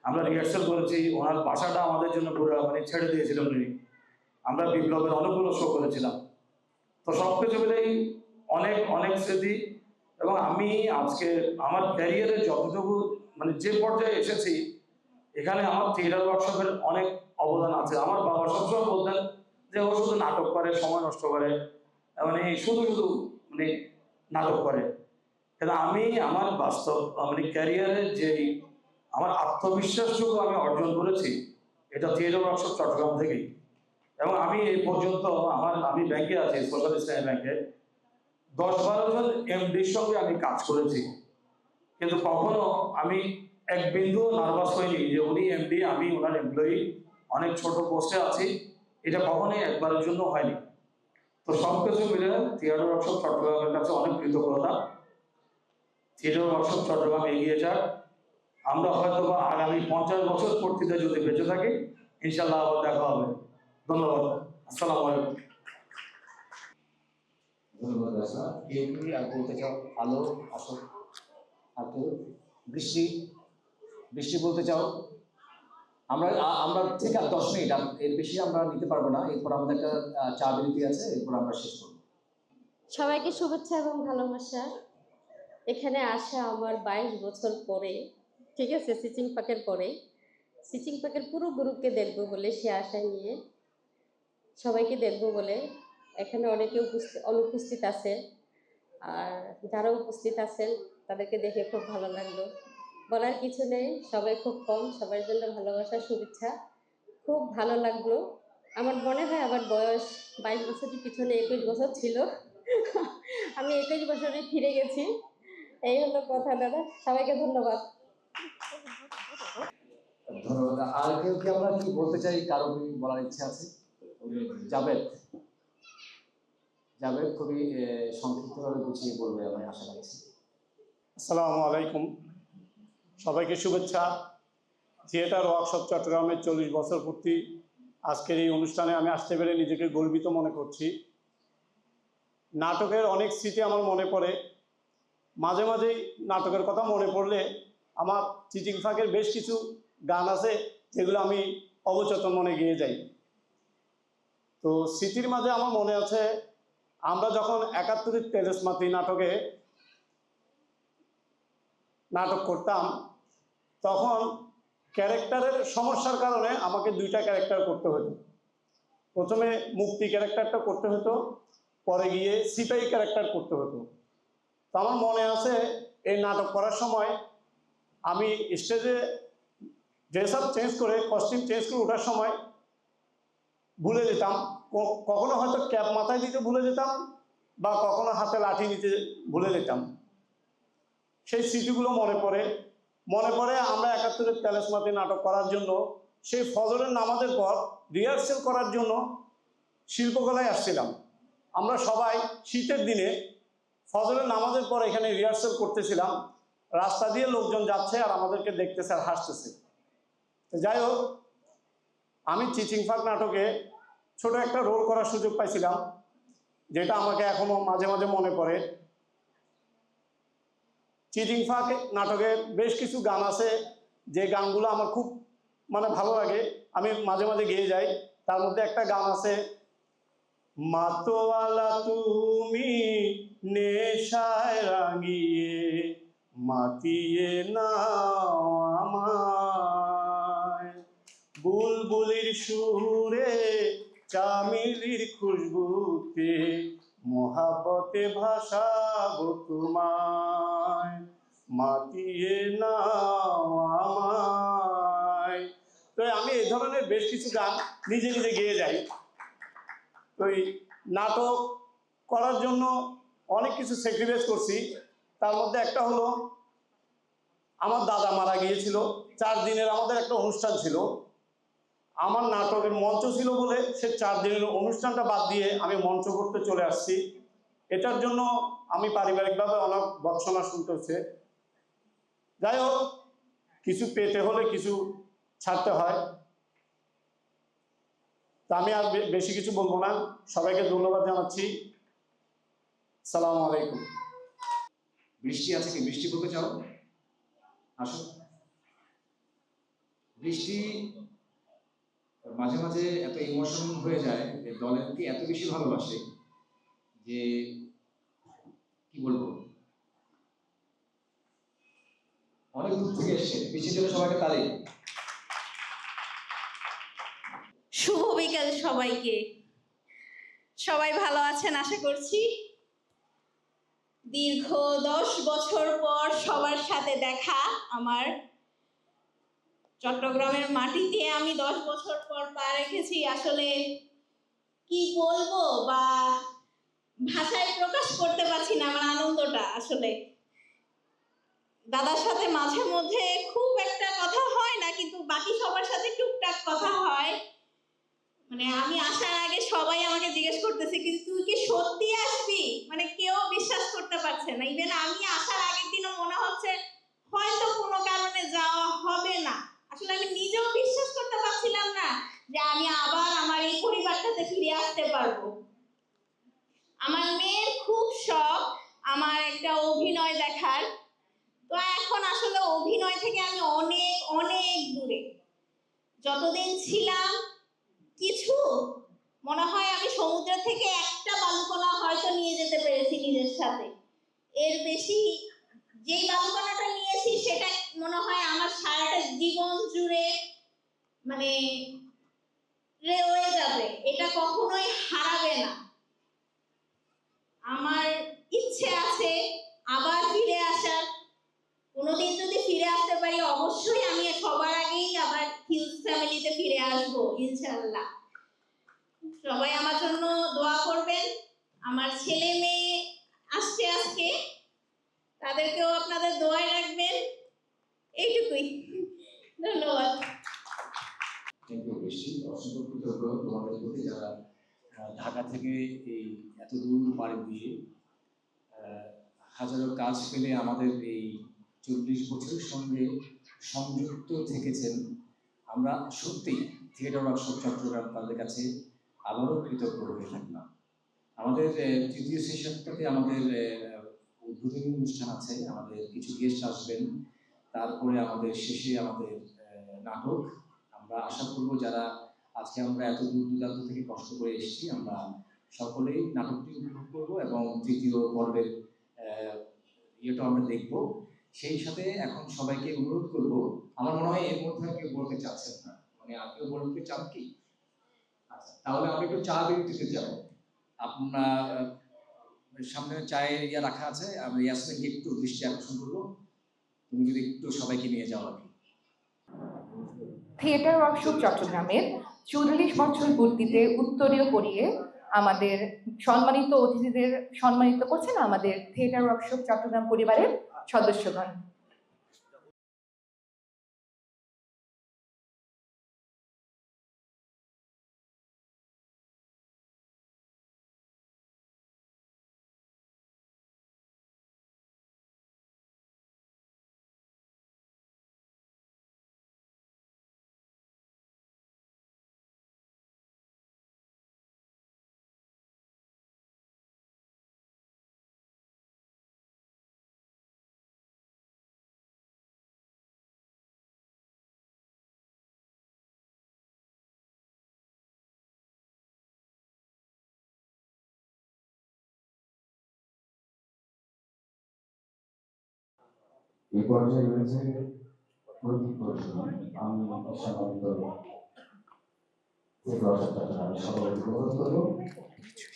আমরা রিহার্সাল করেছি। ওনার বাসাটা আমাদের জন্য পুরো মানে ছেড়ে দিয়েছিলেন উনি। আমরা বিপ্লবের অনেকগুলো শো করেছিলাম। তো সব কিছু মিলেই অনেক অনেক স্মৃতি। এবং আমি আজকে আমার ক্যারিয়ারে যতটুকু মানে যে পর্যায়ে এসেছি, এখানে আমার থিয়েটার ওয়ার্কশপের অনেক অবদান আছে। আমার বাবা সবসময় বলতেন যে ও শুধু নাটক করে, সময় নষ্ট করে, মানে শুধু মানে নাটক করে। কিন্তু আমি আমার বাস্তব মানে ক্যারিয়ারে যেই আমার আত্মবিশ্বাসটুকু আমি অর্জন করেছি, এটা থিয়েটার ওয়ার্কশপ চট্টগ্রাম থেকেই। এবং আমি এই পর্যন্ত আমি ব্যাংকে আছি, সোশ্যাল ইসলামী ব্যাংকে, 10-12 জন এমডির সঙ্গে আমি কাজ করেছি, কিন্তু কখনো আমি এক বিন্দু নার্ভাস হইনি যে উনি এমডি, আমি ওনার এমপ্লয়ি, অনেক ছোট পোস্টে আছি, এটা কখনোই একবারের জন্য হয়নি। তো সব কিছু মিলে থিয়েটার ওয়ার্কশপ চট্টগ্রামের কাছে অনেক কৃতজ্ঞতা। থিয়েটার ওয়ার্কশপ চট্টগ্রাম এগিয়ে যাক। আমরা হয়তো বা আগামী 50 বছর পূর্তিতে যদি বেঁচে থাকি, ইনশাল্লাহ আবার দেখা হবে। ধন্যবাদ। আসসালামু আলাইকুম। ধন্যবাদ রাজা। কেউ কি আর বলতে চাও? আলো, আসো। আর কেউ? বৃষ্টি বলতে চাও? আমরা ঠিক আর 10 মিনিট, এর বেশি আমরা নিতে পারবো না। এরপর আমাদের একটা চা বিরতি আছে, এরপর আমরা শেষ করবো। সবাইকে শুভেচ্ছা এবং ভালোবাসা। এখানে আসা আমার 22 বছর পরে, ঠিক আছে, সিচিং পাকের পরে, সিচিং পাকের পুরো গ্রুপকে দেখবো বলে সে আশা নিয়ে, সবাইকে দেখবো বলে এখানে অনেকে অনুপস্থিত আছে। আর যারা উপস্থিত আছেন তাদেরকে দেখে খুব ভালো লাগলো। বলার কিছু নেই, সবাই খুব কম, সবার জন্য ভালোবাসা, শুভেচ্ছা। খুব ভালো লাগলো। আমার মনে হয় আমার বয়স 22 বছরের পিছনে 21 বছর ছিল। আমি 21 বছরে ফিরে গেছি। এই হলো কথা দাদা, সবাইকে ধন্যবাদ। ধন্যবাদ। আর কেউ কি আমরা কি বলতে চাই? কারো কি বলার ইচ্ছা আছে? জাবেদ খুবই সংক্ষিপ্তভাবে গুছিয়ে বলবে, আমি আশা রাখছি। আসসালামু আলাইকুম, সবাইকে শুভেচ্ছা। থিয়েটার ওয়ার্কশপ চট্টগ্রামের 40 বছর পূর্তি আজকের এই অনুষ্ঠানে আমি আসতে পেরে নিজেকে গর্বিত মনে করছি। নাটকের অনেক স্মৃতি আমার মনে পড়ে। মাঝে মাঝেই নাটকের কথা মনে পড়লে আমার চিচিং ফাঁকের বেশ কিছু গান আছে যেগুলো আমি অবচেতন মনে গেয়ে যাই। তো স্মৃতির মাঝে আমার মনে আছে, আমরা যখন 71-এর তেজস্মাতি নাটক করতাম, তখন ক্যারেক্টারের সমস্যার কারণে আমাকে 2টা ক্যারেক্টার করতে হতো। প্রথমে মুক্তি ক্যারেক্টারটা করতে হতো, পরে গিয়ে সিপাহী ক্যারেক্টার করতে হতো। তো আমার মনে আছে এই নাটক করার সময় আমি স্টেজে ড্রেস আপ চেঞ্জ করে, কস্টিউম চেঞ্জ করে ওঠার সময় ভুলে যেতাম, কখনো হয়তো ক্যাপ মাথায় দিতে ভুলে যেতাম বা কখনো হাতে লাঠি নিতে ভুলে যেতাম। সেই স্মৃতিগুলো মনে পড়ে আমরা 71-এর তেজস্মাতি নাটক করার জন্য সেই ফজরের নামাজের পর রিহার্সেল করার জন্য শিল্পকলায় আসছিলাম। আমরা সবাই শীতের দিনে ফজরের নামাজের পর এখানে রিহার্সেল করতেছিলাম। রাস্তা দিয়ে লোকজন যাচ্ছে আর আমাদেরকে দেখতেছে আর হাসতেছে। তো যাই হোক, আমি চিচিং ফাঁক নাটকে ছোট একটা রোল করার সুযোগ পাইছিলাম, যেটা আমাকে এখনো মাঝে মাঝে মনে পড়ে। চিচিং ফাঁক নাটকের বেশ কিছু গান আছে, যে গানগুলো আমার খুব ভালো লাগে, আমি মাঝে মাঝে গেয়ে যাই। তার মধ্যে একটা গান আছে, মাতোয়ালা তুমি নেশায় রাঙিয়ে মাতিয়ে নাও আমায়, বুলবুলির সুরে চামেলির খুশবুতে মহাবতে ভাসাবো তোমায়, মাতিয়ে নাও আমায়। তো আমি এই ধরনের বেশ কিছু গান নিজে নিজে গেয়ে যাই। তো এই নাটক করার জন্য অনেক কিছু স্যাক্রিফাইস করছি। তার মধ্যে একটা হলো, আমার দাদা মারা গিয়েছিল, 4 দিনের আমাদের একটা অনুষ্ঠান ছিল। আমার নাটকের মঞ্চ ছিল বলে সে 4 দিনের অনুষ্ঠানটা বাদ দিয়ে আমি মঞ্চ করতে চলে আসছি। এটার জন্য আমি পারিবারিকভাবে অনেক ভৎসনা শুনতে হচ্ছে। যাই হোক, কিছু পেতে হলে কিছু ছাড়তে হয়। তা আমি আর বেশি কিছু বলবো না, সবাইকে ধন্যবাদ জানাচ্ছি। আসসালামু আলাইকুম। বৃষ্টি আছে কি? বৃষ্টি করতে চাও? আসো। বৃষ্টি মাঝে মাঝে এত ইমোশন হয়ে যায় যে দলেরকে এত বেশি ভালোবাসে যে কি বলবো, অনেক দূর থেকে এসছে। বৃষ্টির জন্য সবাইকে তালি। শুভ বিকেল সবাইকে। সবাই ভালো আছেন আশা করছি। দীর্ঘ 10 বছর পর সবার সাথে দেখা আমার। চট্টগ্রামের মাটিতে আমি 10 বছর পর পা রেখেছি। আসলে কি বলবো বা ভাষায় প্রকাশ করতে পারছি না আমার আনন্দটা। আসলে দাদার সাথে মাঝে মধ্যে খুব একটা কথা হয় না, কিন্তু বাকি সবার সাথে টুকটাক কথা হয়। আমি আসার আগে সবাই আমাকে জিজ্ঞেস করতেছে, কিন্তু তুই কি সত্যি আসবি? কেউ বিশ্বাস করতে পারছে না। ইভেন আমি আসার আগের দিনও মনে হচ্ছে হয়তো কোনো কারণে যাওয়া হবে না। আসলে আমি নিজেও বিশ্বাস করতে পারছিলাম না যে আমি আবার আমার এই পরিবারটাতে ফিরে আসতে পারবো। আমার মেয়ের খুব শখ আমার একটা অভিনয় দেখার। তো এখন আসলে অভিনয় থেকে আমি অনেক অনেক দূরে। যতদিন ছিলাম কিছু মনে হয় আমি সমুদ্র থেকে একটা বালুকণা হয়তো নিয়ে যেতে পেরেছি নিজের সাথে। এর বেশি যেই বালুকণাটা নিয়েছি সেটা মনে হয় আমার সারাটা জীবন জুড়ে রয়ে যাবে, এটা কখনোই হারাবে না। আমার ইচ্ছে আছে আবার ফিরে আসার। কোনোদিন যদি ফিরে আসতে পারি অবশ্যই আমি সবার আগেই আবার হিউজ ফ্যামিলিতে ফিরে আসবো ইনশাআল্লাহ। সবাই আমার জন্য দোয়া করবেন। আমার ছেলে মেয়ে আসছে আজকে, তাদেরকেও আপনাদের দোয়ায় রাখবেন। এইটুকুই, ধন্যবাদ। থ্যাংক ইউ বৃষ্টি, অসংখ্য কৃতজ্ঞ তোমাদের প্রতি যারা ঢাকা থেকে এই এত দূর পাড়ি দিয়ে হাজারো কাজ ফেলে আমাদের এই 40 বছরের সঙ্গে সংযুক্ত থেকেছেন। আমরা সত্যি থিয়েটার ওয়ার্কশপ চট্টগ্রাম তাদের কাছে আবারও কৃতজ্ঞ হয়ে থাকলাম। আমাদের তৃতীয় সেশনটাতে আমাদের উদ্বোধনী অনুষ্ঠান আছে, আমাদের কিছু গেস্ট আসবেন, তারপরে আমাদের শেষে আমাদের নাটক। আমরা আশা করবো যারা আজকে আমরা এত দূর দূরান্ত থেকে কষ্ট করে এসেছি, আমরা সকলেই নাটকটি উপভোগ করবো এবং তৃতীয় পর্বের ইয়েটা আমরা দেখবো। সেই সাথে এখন সবাইকে অনুরোধ করবো, আমার মনে হয় এর মধ্যে কেউ বলতে চাচ্ছেন না, আর কেউ বলতে চান কি? আচ্ছা, তাহলে আমরা একটু চা বিরতিতে যাবো। আপনার সামনে চায়ের ইয়ে রাখা আছে, আমি ইয়াসমিনকে একটু দৃষ্টি আকর্ষণ করবো, তুমি যদি একটু সবাইকে নিয়ে যাও আর কি। থিয়েটার ওয়ার্কশপ চট্টগ্রামের 40 বছর পূর্তিতে উত্তরীয় করিয়ে আমাদের সম্মানিত অতিথিদের সম্মানিত করছেন আমাদের থিয়েটার ওয়ার্কশপ চট্টগ্রাম পরিবারের সদস্যগণ। এই পর্যায়ে রয়েছে প্রতীক প্রশ্ন। আমি সম্মানিত আমি সভাপতি অনুরোধ করব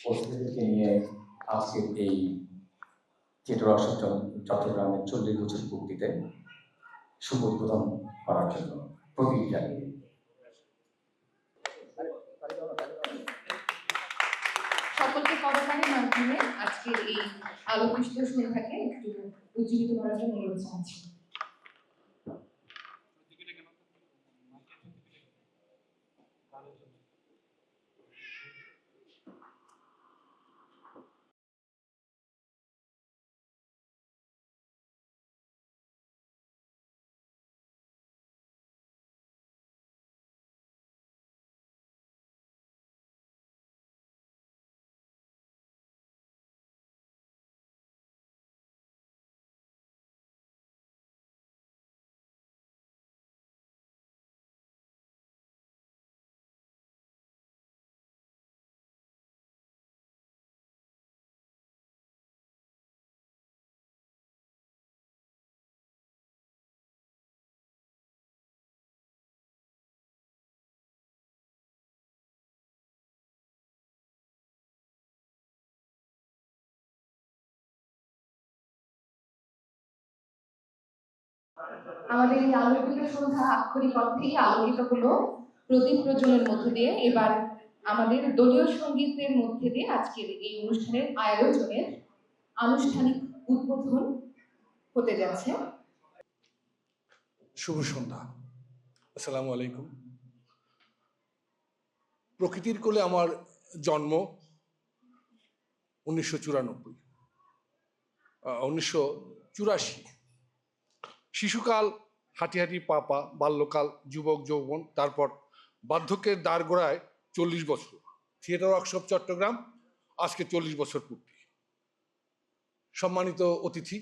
উপস্থিতিকে নিয়ে আজকের এই থিয়েটার ওয়ার্কশপ চট্টগ্রামের 40 বছর পূর্তিতে শুভ উদ্বোধন করার জন্য প্রতীক জানিয়ে। সকলকে করতালির মাধ্যমে আজকের এই আলোকৃষ্ট সন্ধ্যাকে একটু উজ্জীবিত করার জন্য অনুরোধ জানাচ্ছি। আমাদের এই আলোকিত সন্ধ্যা আক্ষরিক অর্থেই আলোকিত হলো প্রদীপ প্রজ্বলনের মধ্য দিয়ে। এবার আমাদের দলীয় সঙ্গীতের মধ্যে দিয়ে আজকের এই অনুষ্ঠানের আয়োজনের আনুষ্ঠানিক উদ্বোধন হতে যাচ্ছে। শুভ সন্ধ্যা, আসসালামু আলাইকুম। প্রকৃতির কোলে আমার জন্ম 1984। শিশুকাল হাঁটি হাঁটি পাপা, বাল্যকাল যুবক যৌবন, তারপর বার্ধক্যের দ্বারগোড়ায় 40 বছর। থিয়েটার ওয়ার্কশপ চট্টগ্রাম আজকে 40 বছর পূর্তি। সম্মানিত অতিথি,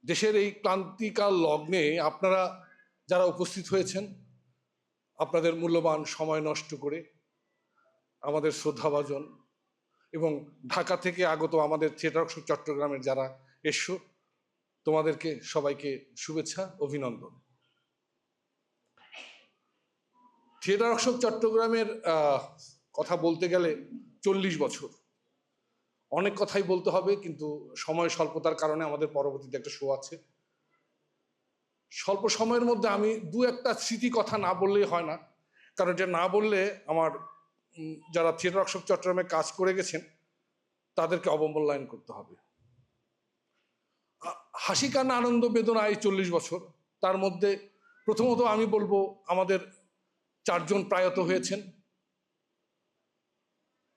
দেশের এই ক্লান্তিকাল লগ্নে আপনারা যারা উপস্থিত হয়েছেন, আপনাদের মূল্যবান সময় নষ্ট করে আমাদের শ্রদ্ধাভাজন এবং ঢাকা থেকে আগত আমাদের থিয়েটার ওয়ার্কশপ চট্টগ্রামের যারা এসো, তোমাদেরকে সবাইকে শুভেচ্ছা, অভিনন্দন। থিয়েটার ওয়ার্কশপ চট্টগ্রামের কথা বলতে গেলে 40 বছর, অনেক কথাই বলতে হবে, কিন্তু সময় স্বল্পতার কারণে আমাদের পরবর্তীতে একটা শো আছে। স্বল্প সময়ের মধ্যে আমি দু একটা স্মৃতি কথা না বললেই হয় না, কারণ এটা না বললে আমার যারা থিয়েটার ওয়ার্কশপ চট্টগ্রামে কাজ করে গেছেন তাদেরকে অবমূল্যায়ন করতে হবে। হাসি কান্না আনন্দ বেদনা এই 40 বছর, তার মধ্যে প্রথমত আমি বলবো আমাদের 4 জন প্রয়াত হয়েছেন।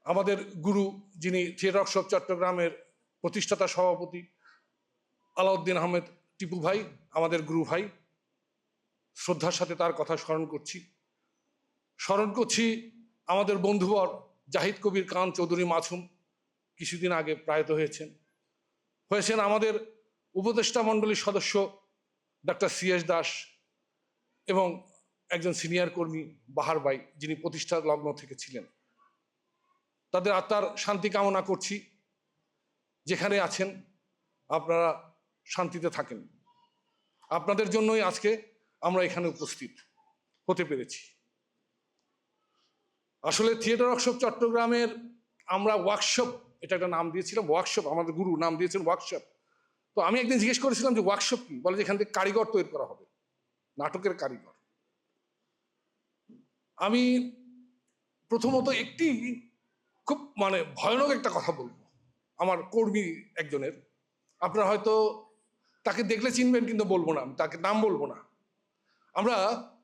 আমাদের গুরু, যিনি থিয়েটার ওয়ার্কশপ চট্টগ্রামের প্রতিষ্ঠাতা সভাপতি আলাউদ্দিন আহমেদ টিপু ভাই, আমাদের গুরু ভাই, শ্রদ্ধার সাথে তার কথা স্মরণ করছি। আমাদের বন্ধুবর জাহিদ কবির খান চৌধুরী মাসুম কিছুদিন আগে প্রয়াত হয়েছেন। আমাদের উপদেষ্টা মণ্ডলীর সদস্য ডাক্তার সিএস দাস এবং একজন সিনিয়র কর্মী বাহার ভাই, যিনি প্রতিষ্ঠা লগ্ন থেকে ছিলেন। তাদের আত্মার শান্তি কামনা করছি। যেখানে আছেন আপনারা শান্তিতে থাকেন। আপনাদের জন্যই আজকে আমরা এখানে উপস্থিত হতে পেরেছি। আসলে থিয়েটার ওয়ার্কশপ চট্টগ্রামের আমরা ওয়ার্কশপ, এটা একটা নাম দিয়েছিলাম ওয়ার্কশপ, আমাদের গুরু নাম দিয়েছেন ওয়ার্কশপ। তো আমি একদিন জিজ্ঞেস করেছিলাম যে ওয়ার্কশপ কি, বলে যে এখান থেকে কারিগর তৈরি করা হবে, নাটকের কারিগর। আমি প্রথমত একটি খুব ভয়ানক একটা কথা বলবো আমার কর্মী একজনের। আপনারা হয়তো তাকে দেখলে চিনবেন, কিন্তু বলবো না, তাকে নাম বলবো না। আমরা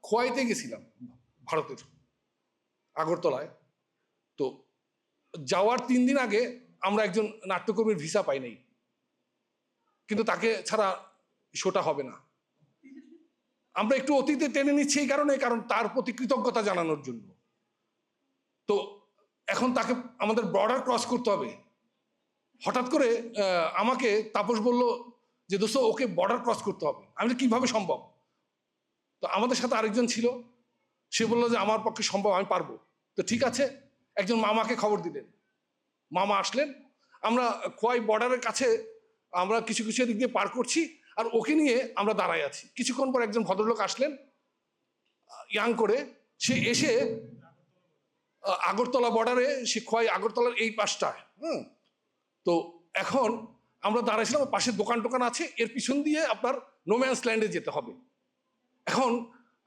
খোয়াইতে গেছিলাম ভারতের আগরতলায়। তো যাওয়ার 3 দিন আগে আমরা একজন নাট্যকর্মীর ভিসা পাই নাই, কিন্তু তাকে ছাড়া শোটা হবে না। আমরা একটু অতীতে টেনে নিচ্ছি এই কারণ তার প্রতি কৃতজ্ঞতা জানানোর জন্য। তো এখন তাকে আমাদের বর্ডার ক্রস করতে হবে। হঠাৎ করে আমাকে তাপস বলল যে দোস্ত, ওকে বর্ডার ক্রস করতে হবে। আমি কিভাবে সম্ভব? তো আমাদের সাথে আরেকজন ছিল, সে বললো যে আমার পক্ষে সম্ভব, আমি পারবো। তো ঠিক আছে, একজন মামাকে খবর দিলেন, মামা আসলেন। আমরা খোয়াই বর্ডারের কাছে আমরা কিছু দিক দিয়ে পার করছি, আর ওকে নিয়ে আমরা দাঁড়ায় আছি। কিছুক্ষণ পর একজন ভদ্রলোক আসলেন ইয়াং করে, সে এসে আগরতলা বর্ডারে, সে খোয়াই আগরতলার এই পাশটায়, তো এখন আমরা দাঁড়াইছিলাম, পাশে দোকান টোকান আছে, এর পিছন দিয়ে আপনার নোম্যান্স ল্যান্ডে যেতে হবে। এখন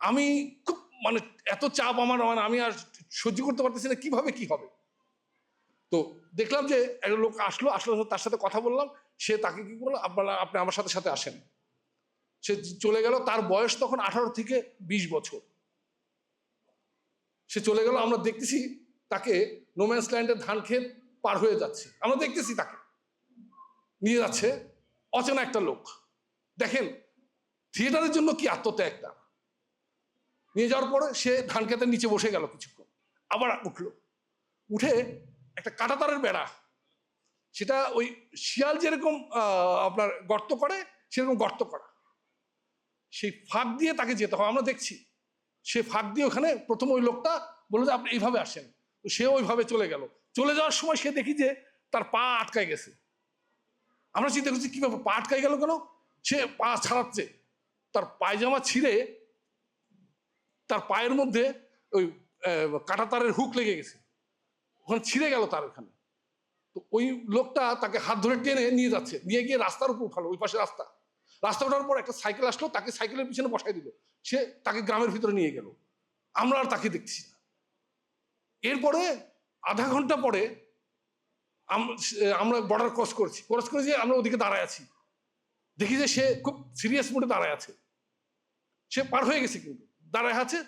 আমি খুব মানে এত চাপ আমার, মানে আমি আর সহ্য করতে পারতেছি না, কিভাবে কি হবে। তো দেখলাম যে একটা লোক আসলো, তার সাথে কথা বললাম, সে তাকে কি বললো, আপনি আমার সাথে সাথে আসেন। সে চলে গেল, তার বয়স তখন 18 থেকে 20 বছর। সে চলে গেল, আমরা দেখতেছি তাকে নোম্যান্স ল্যান্ডের ধান ক্ষেত পার হয়ে যাচ্ছে, আমরা দেখতেছি তাকে নিয়ে যাচ্ছে অচেনা একটা লোক। দেখেন থিয়েটারের জন্য কি আত্মত্যাগটা। নিয়ে যাওয়ার পরে সে ধান ক্ষেতের নিচে বসে গেল কিছুক্ষণ, আবার উঠলো, উঠে একটা কাঁটাতারের বেড়া, সেটা ওই শিয়াল যেরকম আপনার গর্ত করে সেরকম গর্ত করা, সেই ফাঁক দিয়ে তাকে যেতে হয়। আমরা দেখছি সে ফাঁক দিয়ে ওখানে প্রথম ওই লোকটা বললো যে আপনি এইভাবে আসেন, তো সে ওইভাবে চলে গেল। চলে যাওয়ার সময় সে দেখি যে তার পা আটকায় গেছে। আমরা চিন্তা করছি কি ব্যাপার, পা আটকায় গেল কেন? সে পা ছাড়াচ্ছে, তার পায়জামা ছিঁড়ে তার পায়ের মধ্যে ওই কাঁটাতারের হুক লেগে গেছে, ওখানে ছিঁড়ে গেল তার ওখানে। তো ওই লোকটা তাকে হাত ধরে টেনে নিয়ে যাচ্ছে, নিয়ে গিয়ে রাস্তার উপর উঠালো, ওই পাশে রাস্তা ওঠার পর একটা সাইকেল আসলো, তাকে সাইকেলের পিছনে বসাই দিল, সে তাকে গ্রামের ভিতরে নিয়ে গেল। আমরা আর তাকে দেখছি না। এরপরে আধা ঘন্টা পরে আমরা বর্ডার ক্রস করেছি, আমরা ওদিকে দাঁড়ায় আছি, দেখি যে সে খুব সিরিয়াস মোডে দাঁড়ায় আছে। সে পার হয়ে গেছে কিন্তু দাঁড়ায় আছে।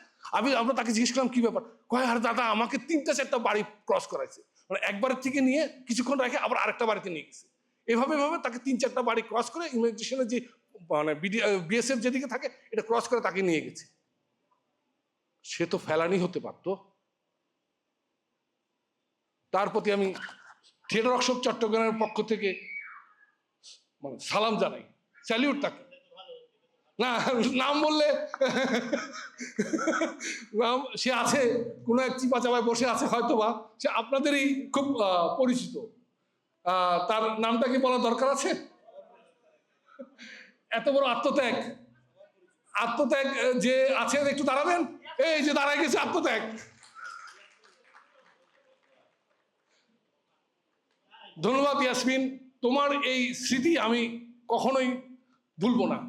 আমরা তাকে জিজ্ঞেস করলাম কি ব্যাপার, কয় আর দাদা আমাকে 3-4টা বাড়ি ক্রস করাইছে, মানে একবারের থেকে নিয়ে কিছুক্ষণ রেখে আবার আরেকটা বাড়িতে নিয়ে গেছে। এভাবে তাকে 3-4টা বাড়ি ক্রস করে ইমিগ্রেশনের যে মানে বিএসএফ যেদিকে থাকে এটা ক্রস করে তাকে নিয়ে গেছে। সে তো ফেলানি হতে পারত। তার প্রতি আমি থিয়েটার ওয়ার্কশপ চট্টগ্রামের পক্ষ থেকে মানে সালাম জানাই, স্যালিউট তাকে। না নাম বললে নাম সে আছে কোনো এক চিপা চাপায় বসে আছে হয়তোবা, সে আপনাদেরই খুব পরিচিত। তার নামটা কি বলার দরকার আছে? এত বড় আত্মত্যাগ যে আছে, একটু দাঁড়াবেন, এই যে দাঁড়ায় গেছে আত্মত্যাগ। ধন্যবাদ ইয়াসমিন, তোমার এই স্মৃতি আমি কখনোই ভুলবো না।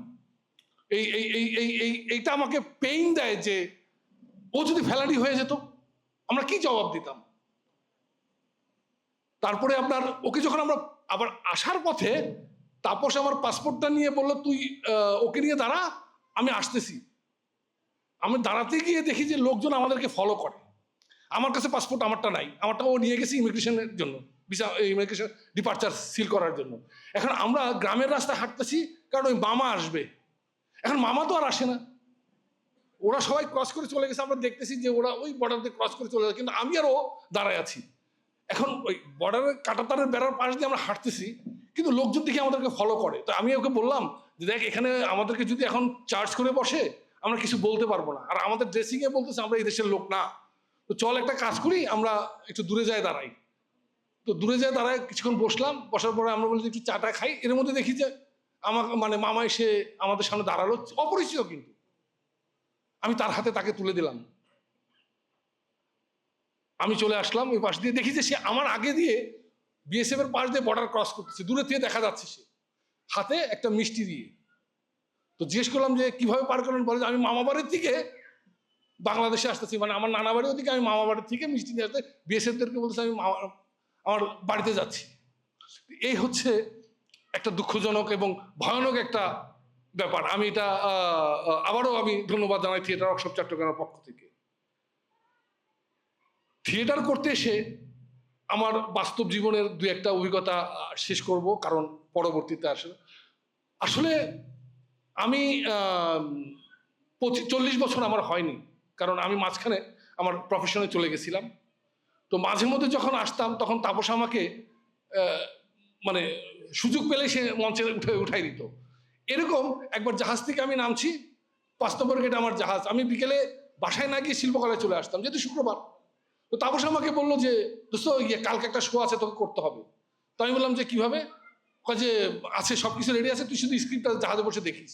এইটা আমাকে পেইন দেয় যে ও যদি ফেলানি হয়ে যেত আমরা কি জবাব দিতাম। তারপরে আপনার ওকে যখন আমরা আবার আসার পথে তাপস আমার পাসপোর্টটা নিয়ে বললো তুই ওকে নিয়ে দাঁড়া, আমি আসতেছি। আমি দাঁড়াতে গিয়ে দেখি যে লোকজন আমাদেরকে ফলো করে। আমার কাছে পাসপোর্ট আমারটা নাই, আমারটা ও নিয়ে গেছে ইমিগ্রেশনের জন্য, ভিসা ইমিগ্রেশন ডিপার্চার সিল করার জন্য। এখন আমরা গ্রামের রাস্তায় হাঁটতেছি কারণ ওই মামা আসবে, এখন মামা তো আর আসে না, ওরা সবাই ক্রস করে চলে গেছে। আমরা দেখতেছি যে ওরা ওই বর্ডার দিয়ে ক্রস করে চলে গেছে, কিন্তু আমি আর ও দাঁড়ায় আছি। এখন ওই বর্ডারের কাঁটাতারের বেড়ার পাশ দিয়ে আমরা হাঁটতেছি, কিন্তু লোকজন দেখে আমাদেরকে ফলো করে। তো আমি ওকে বললাম যে দেখ এখানে আমাদেরকে যদি এখন চার্জ করে বসে আমরা কিছু বলতে পারবো না, আর আমাদের ড্রেসিংয়ে বলতেছে আমরা এই দেশের লোক না, তো চল একটা কাজ করি আমরা একটু দূরে যাই দাঁড়াই। তো দূরে যাই দাঁড়ায় কিছুক্ষণ বসলাম, বসার পরে আমরা বলি একটু চাটা খাই। এর মধ্যে দেখি যে আমাকে মানে মামা এসে আমাদের সামনে দাঁড়ালো, অপরিচিত কিন্তু। আমি তার হাতে তাকে তুলে দিলাম, আমি চলে আসলাম ওই পাশ দিয়ে, দেখি যে সে আমার আগে দিয়ে বিএসএফ এর পাশ দিয়ে বর্ডার ক্রস করতেছে, দূরে থেকে দেখা যাচ্ছে সে হাতে একটা মিষ্টি দিয়ে। তো জিজ্ঞেস করলাম যে কিভাবে পার করলেন, বলে যে আমি মামা বাড়ির থেকে বাংলাদেশে আসতেছি, মানে আমার নানা বাড়ির ওদিকে, আমি মামা বাড়ির থেকে মিষ্টি নিয়ে আসতে বিএসএফদেরকে বলতেছি আমি আমার বাড়িতে যাচ্ছি। এই হচ্ছে একটা দুঃখজনক এবং ভয়ানক একটা ব্যাপার। আমি এটা আবারও আমি ধন্যবাদ জানাই থিয়েটার ওয়ার্কশপ চট্টগ্রামের পক্ষ থেকে। থিয়েটার করতে এসে আমার বাস্তব জীবনের 2-1টা অভিজ্ঞতা শেষ করব, কারণ পরবর্তীতে আসলে আমি 40 বছর আমার হয়নি, কারণ আমি মাঝখানে আমার প্রফেশনে চলে গেছিলাম। তো মাঝে মধ্যে যখন আসতাম তখন তাপস আমাকে মানে সুযোগ পেলে সে মঞ্চে উঠাই দিত। এরকম একবার জাহাজ থেকে আমি নামছি, 5 নম্বর গেটে আমার জাহাজ, আমি বিকেলে বাসায় না গিয়ে শিল্পকলায় চলে আসতাম, যেহেতু শুক্রবার। তো তাপস আমাকে বললো যে দোস্ত কালকে একটা শো আছে তোকে করতে হবে। তো আমি বললাম যে কিভাবে, যে আছে সব কিছু রেডি আছে, তুই শুধু স্ক্রিপ্টটা জাহাজে বসে দেখিস।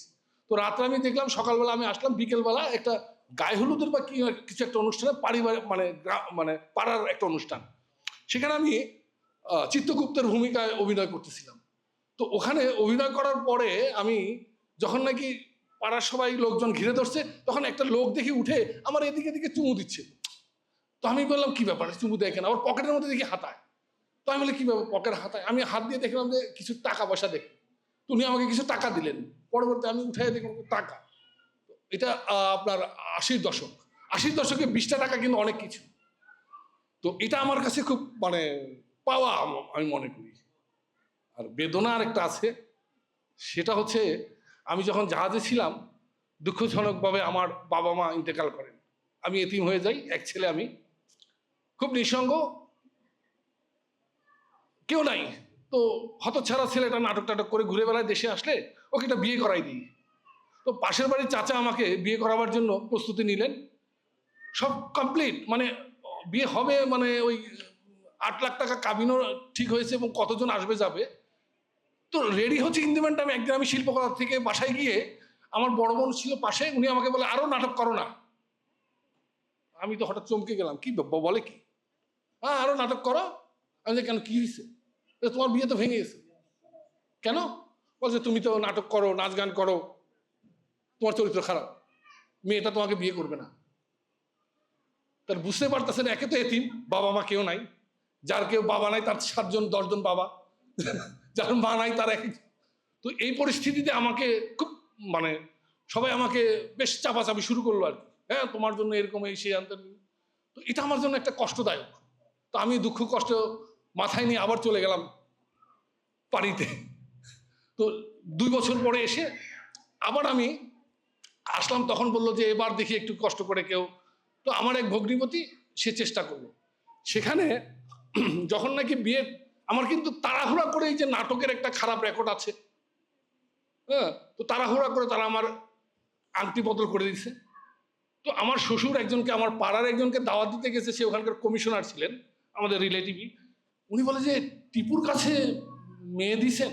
তো রাত্রে আমি দেখলাম, সকালবেলা আমি আসলাম, বিকেলবেলা একটা গায়ে হলুদের বা কি কিছু একটা অনুষ্ঠানে পারিবারিক মানে পাড়ার একটা অনুষ্ঠান, সেখানে আমি চিত্রগুপ্তের ভূমিকায় অভিনয় করতেছিলাম। তো ওখানে অভিনয় করার পরে আমি যখন নাকি পাড়ার সবাই লোকজন ঘিরে ধরছে, তখন একটা লোক দেখি উঠে আমার এদিকে এদিকে চুমু দিচ্ছে। তো আমি বললাম কি ব্যাপার, চুমু দেয় কেন? আবার পকেটের মধ্যে দেখি হাতায়। তো আমি বলি কি ব্যাপার পকেট হাতায়? আমি হাত দিয়ে দেখলাম যে কিছু টাকা পয়সা দেখি। তো উনি আমাকে কিছু টাকা দিলেন। পরবর্তী আমি উঠে দেখলাম টাকা। এটা আপনার 80-র দশক। 80-র দশকে 20টা টাকা কিন্তু অনেক কিছু। তো এটা আমার কাছে খুব মানে পাওয়া আমি মনে করি। আর বেদনা আর একটা আছে, সেটা হচ্ছে আমি যখন জাহাজে ছিলাম, দুঃখজনকভাবে আমার বাবা মা ইন্তেকাল করেন। আমি এতিম হয়ে যাই, এক ছেলে আমি, খুব নিঃসঙ্গ, কেউ নাই। তো হতচ্ছাড়া ছেলেটা নাটক টাটক করে ঘুরে বেড়ায়, দেশে আসলে ওকে একটা বিয়ে করাই দিই। তো পাশের বাড়ির চাচা আমাকে বিয়ে করাবার জন্য প্রস্তুতি নিলেন, সব কমপ্লিট, মানে বিয়ে হবে, মানে ওই 8 লাখ টাকা কাবিনও ঠিক হয়েছে এবং কতজন আসবে যাবে। তো রেডি হচ্ছে ইন্দিমেন্ট আমি একদিন আমি শিল্পকলা থেকে বাসায় গিয়ে, আমার বড় বোন ছিল পাশে, উনি আমাকে বলে আরো নাটক করো না। আমি তো হঠাৎ চমকে গেলাম, কি বলে কি? হ্যাঁ আরো নাটক করো। আমি কেন, কি হয়েছে? তোমার বিয়ে তো ভেঙে গেছে। কেন? বলছে তুমি তো নাটক করো, নাচ গান করো, তোমার চরিত্র খারাপ, মেয়েটা তোমাকে বিয়ে করবে না। তার বুঝতে পারতেছেন, একে তো এতিম, বাবা মা কেউ নাই, যার কেউ বাবা নাই তার 7জন 10জন বাবা, যার মা নাই তার এক। তো এই পরিস্থিতিতে আমাকে খুব মানে সবাই আমাকে বেশ চাপাচাপি শুরু করলো আর কি। হ্যাঁ তোমার জন্য এরকম এই সেই আনতেন। তো এটা আমার জন্য একটা কষ্টদায়ক। তো আমি দুঃখ কষ্ট মাথায় নিয়ে আবার চলে গেলাম পাড়িতে। তো 2 বছর পরে এসে আবার আমি আসলাম, তখন বললো যে এবার দেখি একটু কষ্ট করে কেউ। তো আমার এক ভগ্নিপতি, সে চেষ্টা করলো। সেখানে যখন নাকি বিয়ে, আমার কিন্তু তাড়াহুড়া করে, এই যে নাটকের একটা খারাপ রেকর্ড আছে, হ্যাঁ, তো তাড়াহুড়া করে তারা আমার আংটি বদল করে দিচ্ছে। তো আমার শ্বশুর একজনকে, আমার পাড়ার একজনকে দাওয়াত দিতে গেছে, সে ওখানকার কমিশনার ছিলেন, আমাদের রিলেটিভই। উনি বলে যে টিপুর কাছে মেয়ে দিছেন,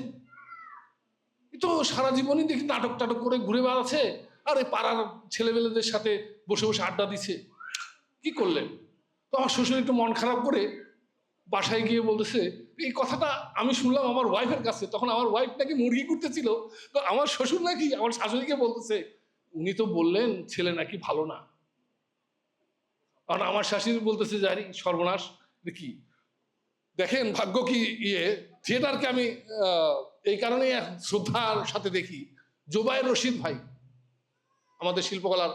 তো সারা জীবনই দেখি নাটক টাটক করে ঘুরে বেড়াচ্ছে, আর এই পাড়ার ছেলেবেলেদের সাথে বসে বসে আড্ডা দিচ্ছে, কি করলেন? তো আমার শ্বশুর একটু মন খারাপ করে বাসায় গিয়ে বলতেছে, এই কথাটা আমি শুনলাম আমার ওয়াইফের কাছে। তখন আমার ওয়াইফ নাকি মুরগি করতেছিল। তো আমার শ্বশুর নাকি আমার শাশুড়িকে বলতেছে, উনি তো বললেন ছেলে নাকি ভালো না। কারণ আমার শাশুড়ি বলতেছে, জানি সর্বনাশ কি দেখেন, ভাগ্য কি থিয়েটারকে আমি এই কারণে শ্রদ্ধার সাথে দেখি। জোবায়ের রশিদ ভাই, আমাদের শিল্পকলার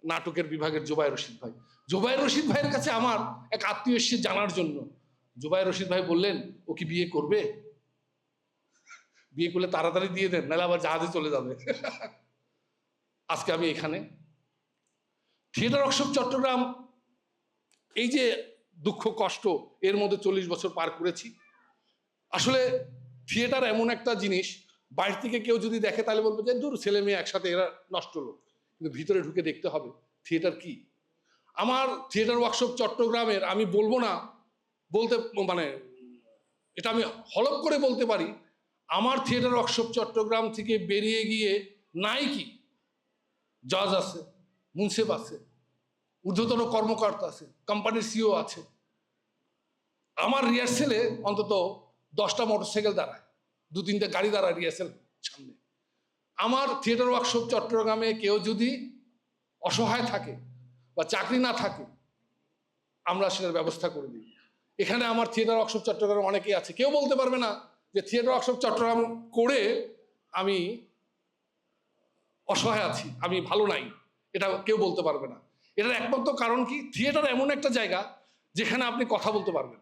নাটকের বিভাগের জোবায়ের রশিদ ভাই, জোবায়ের রশিদ ভাইয়ের কাছে আমার এক আত্মীয় এসে জানার জন্য। জোবায়ের রশিদ ভাই বললেন, ও কি বিয়ে করবে? বিয়ে করলে তাড়াতাড়ি দিয়ে দেন, নাহলে আবার জাহাজে চলে যাবে। আজকে আমি এখানে থিয়েটার ওয়ার্কশপ চট্টগ্রাম, এই যে দুঃখ কষ্ট, এর মধ্যে 40 বছর পার করেছি। আসলে থিয়েটার এমন একটা জিনিস, বাইরে থেকে কেউ যদি দেখে তাহলে বলবে যে দূর, ছেলে মেয়ে একসাথে, এরা নষ্ট লোক। কিন্তু ভিতরে ঢুকে দেখতে হবে থিয়েটার কি। আমার থিয়েটার ওয়ার্কশপ চট্টগ্রামের, আমি বলবো না বলতে, মানে এটা আমি হলপ করে বলতে পারি, আমার থিয়েটার ওয়ার্কশপ চট্টগ্রাম থেকে বেরিয়ে গিয়ে নাইকি জজ আছে, মুন্সেফ আছে, ঊর্ধ্বতন কর্মকর্তা আছে, কোম্পানির সিও আছে। আমার রিহার্সেলে অন্তত 10টা মোটরসাইকেল দাঁড়ায়, 2-3টে গাড়ি দাঁড়ায় রিহার্সেল সামনে। আমার থিয়েটার ওয়ার্কশপ চট্টগ্রামে কেউ যদি অসহায় থাকে বা চাকরি না থাকে, আমরা সেটার ব্যবস্থা করে দিই। এখানে আমার থিয়েটার ওয়ার্কশপ চট্টগ্রামে অনেকেই আছে, কেউ বলতে পারবে না যে থিয়েটার ওয়ার্কশপ চট্টগ্রাম করে আমি অসহায় আছি, আমি ভালো নাই, এটা কেউ বলতে পারবে না। এটার একমাত্র কারণ কি, থিয়েটার এমন একটা জায়গা যেখানে আপনি কথা বলতে পারবেন।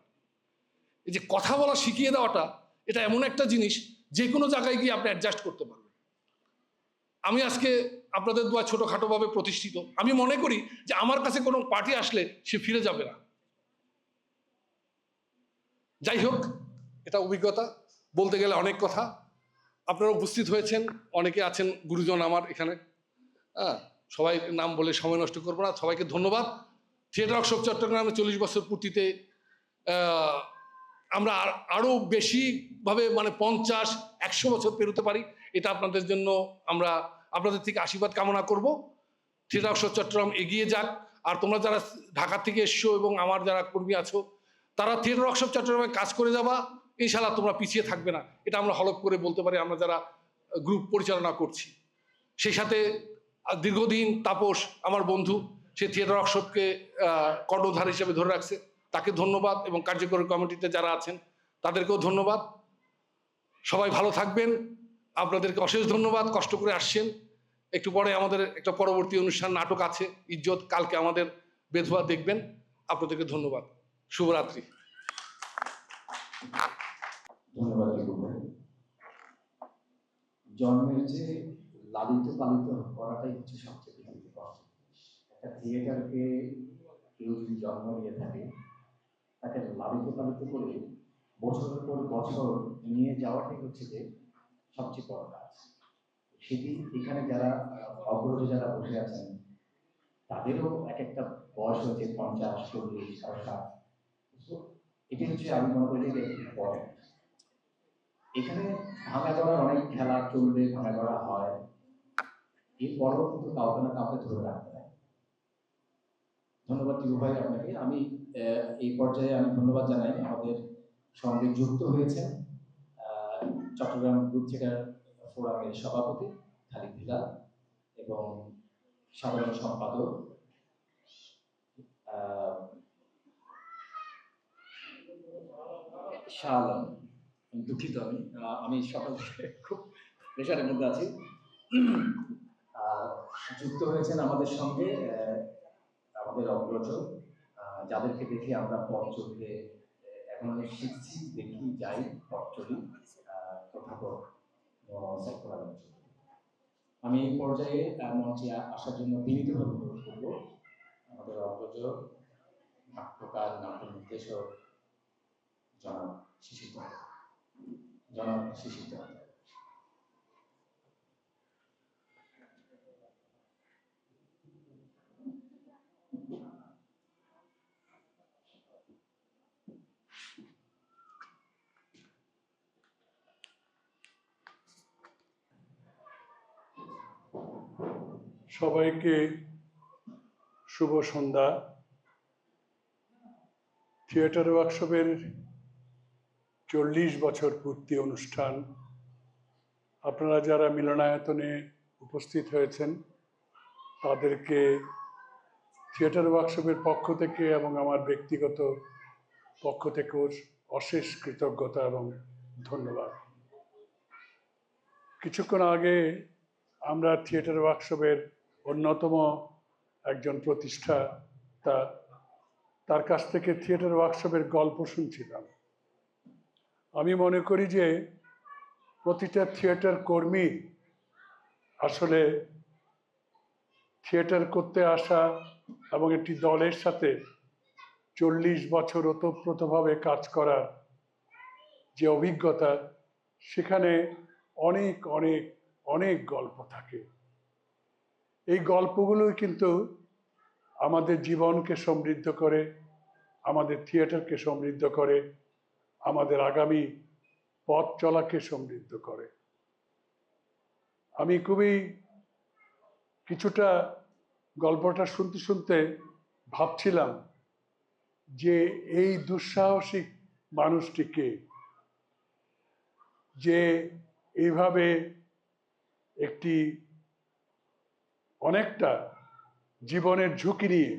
এই যে কথা বলা শিখিয়ে দেওয়াটা, এটা এমন একটা জিনিস, যে কোনো জায়গায় গিয়ে আপনি অ্যাডজাস্ট করতে পারবেন। আমি আজকে আপনাদের দোয়া ছোটখাটোভাবে প্রতিষ্ঠিত। আমি মনে করি যে আমার কাছে কোনো পার্টি আসলে সে ফিরে যাবে না। যাই হোক, এটা অভিজ্ঞতা, বলতে গেলে অনেক কথা। আপনারা উপস্থিত হয়েছেন, অনেকে আছেন গুরুজন আমার এখানে, হ্যাঁ, সবাই নাম বলে সময় নষ্ট করবো না, সবাইকে ধন্যবাদ। থিয়েটার ওয়ার্কশপ চট্টগ্রামে 40 বছর পূর্তিতে আমরা আরও বেশিভাবে মানে 50-100 বছর পেরোতে পারি, এটা আপনাদের জন্য আমরা আপনাদের থেকে আশীর্বাদ কামনা করব। থিয়েটার ওয়ার্কশপ চট্টগ্রাম এগিয়ে যাক। আর তোমরা যারা ঢাকা থেকে এসছো এবং আমার যারা কর্মী আছো, তারা থিয়েটার ওয়ার্কশপ চট্টগ্রামে কাজ করে যাবা, ইনশাআল্লাহ তোমরা পিছিয়ে থাকবে না, এটা আমরা হলফ করে বলতে পারি আমরা যারা গ্রুপ পরিচালনা করছি। সেই সাথে দীর্ঘদিন তাপস আমার বন্ধু, সে থিয়েটার ওয়ার্কশপকে কর্ণধার হিসেবে ধরে রাখছে, তাকে ধন্যবাদ, এবং কার্যকরী কমিটিতে যারা আছেন তাদেরকেও ধন্যবাদ। সবাই ভালো থাকবেন, আপনাদেরকে অশেষ ধন্যবাদ, কষ্ট করে আসছেন। একটু পরে আমাদের একটা পরবর্তী অনুষ্ঠান নাটক আছে ইজ্জত, কালকে আমাদের বেধুয়া দেখবেন। আপনাদেরকে ধন্যবাদ, শুভরাত্রি। ধন্যবাদ রিপু ভাই। জন্মের যে লালিত পালিত করাটাই হচ্ছে সবচেয়ে পৃথিবীতে কষ্ট। একটা থিয়েটারকে কেউ যদি জন্ম নিয়ে থাকে, তাকে লালিত পালিত করে বছরের পর বছর নিয়ে যাওয়াটাই হচ্ছে যে সবচেয়ে বড় কাজ। সেটি এখানে যারা অগ্রজ যারা বসে আছেন, তাদেরও এক একটা বয়স হচ্ছে 50, 40, 60। এটি হচ্ছে আমি মনে করি যে ইম্পর্টেন্ট। এখানে ভাঙা গড়ার অনেক খেলা চলবে, ভাঙা গড়া হয়, এরপরও কিন্তু কাউকে না কাউকে ধরে রাখতে হয়। ধন্যবাদ টিপু ভাই আপনাকে। আমি এই পর্যায়ে আমি ধন্যবাদ জানাই আমাদের সঙ্গে যুক্ত হয়েছেন চট্টগ্রাম গ্রুপ থিয়েটার ফোরামের সভাপতি খালিদ বিলাল এবং সাধারণ সম্পাদক শাহ আলম। দুঃখিত, আমি সকাল থেকে খুব প্রেশারের মধ্যে আছি। যুক্ত হয়েছেন আমাদের সঙ্গে আমাদের অগ্রজ, যাদেরকে দেখে আমরা পথ চলতে এখনো শিখছি, দেখি যাই, পথ চলি। তথাপর আমি এই পর্যায়ে মঞ্চে আসার জন্য বিনীতভাবে অনুরোধ করবো আমাদের অগ্রজ নাট্যকার, নাট্য নির্দেশক জনাব শিশির দত্ত। সবাইকে শুভ সন্ধ্যা। থিয়েটার ওয়ার্কশপের 40 বছর পূর্তি অনুষ্ঠান, আপনারা যারা মিলনায়তনে উপস্থিত হয়েছেন তাদেরকে থিয়েটার ওয়ার্কশপের পক্ষ থেকে এবং আমার ব্যক্তিগত পক্ষ থেকেও অশেষ কৃতজ্ঞতা এবং ধন্যবাদ। কিছুক্ষণ আগে আমরা থিয়েটার ওয়ার্কশপের অন্যতম একজন প্রতিষ্ঠাতা, তার কাছ থেকে থিয়েটার ওয়ার্কশপের গল্প শুনছিলাম। আমি মনে করি যে প্রতিটা থিয়েটার কর্মী আসলে থিয়েটার করতে আসা এবং একটি দলের সাথে 40 বছর ওতপ্রোতভাবে কাজ করার যে অভিজ্ঞতা, সেখানে অনেক অনেক অনেক গল্প থাকে। এই গল্পগুলোই কিন্তু আমাদের জীবনকে সমৃদ্ধ করে, আমাদের থিয়েটারকে সমৃদ্ধ করে, আমাদের আগামী পথ চলাকে সমৃদ্ধ করে। আমি খুবই কিছুটা গল্পটা শুনতে শুনতে ভাবছিলাম যে এই দুঃসাহসিক মানুষটিকে, যে এইভাবে একটি অনেকটা জীবনের ঝুঁকি নিয়ে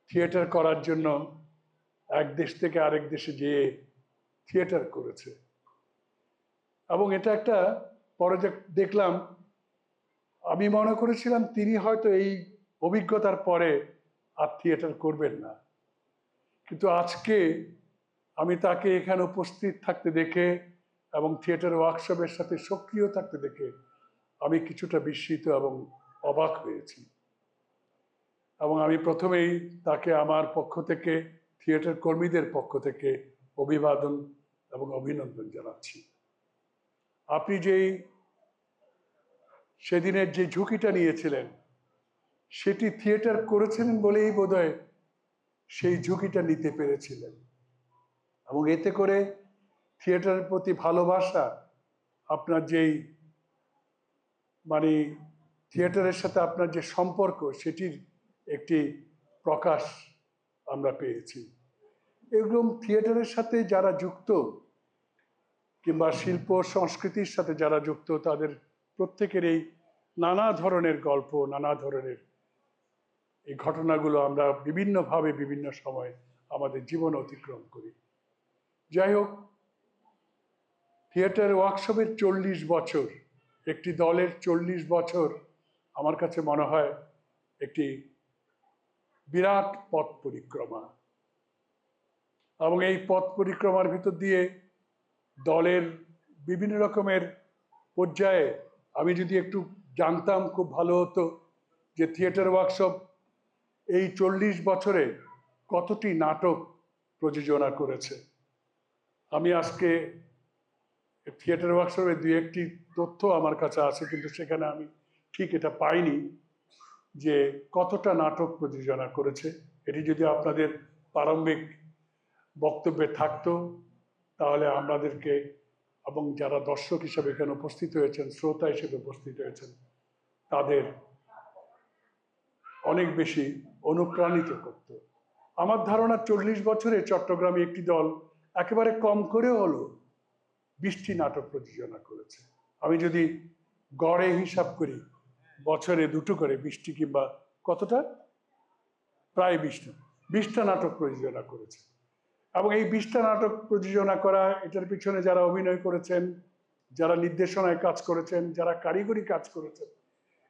থিয়েটার করার জন্য এক দেশ থেকে আরেক দেশে যেয়ে থিয়েটার করেছে। এবং এটা একটা পরে দেখলাম, আমি মনে করেছিলাম তিনি হয়তো এই অভিজ্ঞতার পরে আর থিয়েটার করবেন না, কিন্তু আজকে আমি তাকে এখানে উপস্থিত থাকতে দেখে এবং থিয়েটার ওয়ার্কশপের সাথে সক্রিয় থাকতে দেখে আমি কিছুটা বিস্মিত এবং অবাক হয়েছি। এবং আমি প্রথমেই তাকে আমার পক্ষ থেকে, থিয়েটার কর্মীদের পক্ষ থেকে অভিবাদন এবং অভিনন্দন জানাচ্ছি। আপনি যেই সেদিনের যে ঝুঁকিটা নিয়েছিলেন, সেটি থিয়েটার করেছিলেন বলেই বোধহয় সেই ঝুঁকিটা নিতে পেরেছিলেন। এবং এতে করে থিয়েটারের প্রতি ভালোবাসা, আপনার যেই মানে থিয়েটারের সাথে আপনার যে সম্পর্ক, সেটির একটি প্রকাশ আমরা পেয়েছি। এরকম থিয়েটারের সাথে যারা যুক্ত কিংবা শিল্প সংস্কৃতির সাথে যারা যুক্ত, তাদের প্রত্যেকের এই নানা ধরনের গল্প, নানা ধরনের এই ঘটনাগুলো আমরা বিভিন্নভাবে বিভিন্ন সময় আমাদের জীবন অতিক্রম করি। যাই হোক, থিয়েটার ওয়ার্কশপের 40 বছর, একটি দলের 40 বছর আমার কাছে মনে হয় একটি বিরাট পথ পরিক্রমা। এবং এই পথ পরিক্রমার ভিতর দিয়ে দলের বিভিন্ন রকমের পর্যায়ে আমি যদি একটু জানতাম খুব ভালো হতো যে থিয়েটার ওয়ার্কশপ এই 40 বছরে কতটি নাটক প্রযোজনা করেছে। আমি আজকে থিয়েটার ওয়ার্কশপের 2-1টি তথ্য আমার কাছে আছে, কিন্তু সেখানে আমি ঠিক এটা পাইনি যে কতটা নাটক প্রযোজনা করেছে। এটি যদি আপনাদের প্রারম্ভিক বক্তব্যে থাকতো তাহলে আমাদেরকে, এবং যারা দর্শক হিসেবে এখানে উপস্থিত হয়েছেন, শ্রোতা হিসেবে উপস্থিত হয়েছেন, তাদের অনেক বেশি অনুপ্রাণিত করত। আমার ধারণা 40 বছরে চট্টগ্রামে একটি দল একেবারে কম করেও হলো 20টি নাটক প্রযোজনা করেছে। আমি যদি গড়ে হিসাব করি, বছরে 2টো করে 20টি, কিংবা কতটা, প্রায় 20টা নাটক প্রযোজনা করেছে। এবং এই 20টা নাটক প্রযোজনা করা, এটার পিছনে যারা অভিনয় করেছেন, যারা নির্দেশনায় কাজ করেছেন, যারা কারিগরি কাজ করেছেন,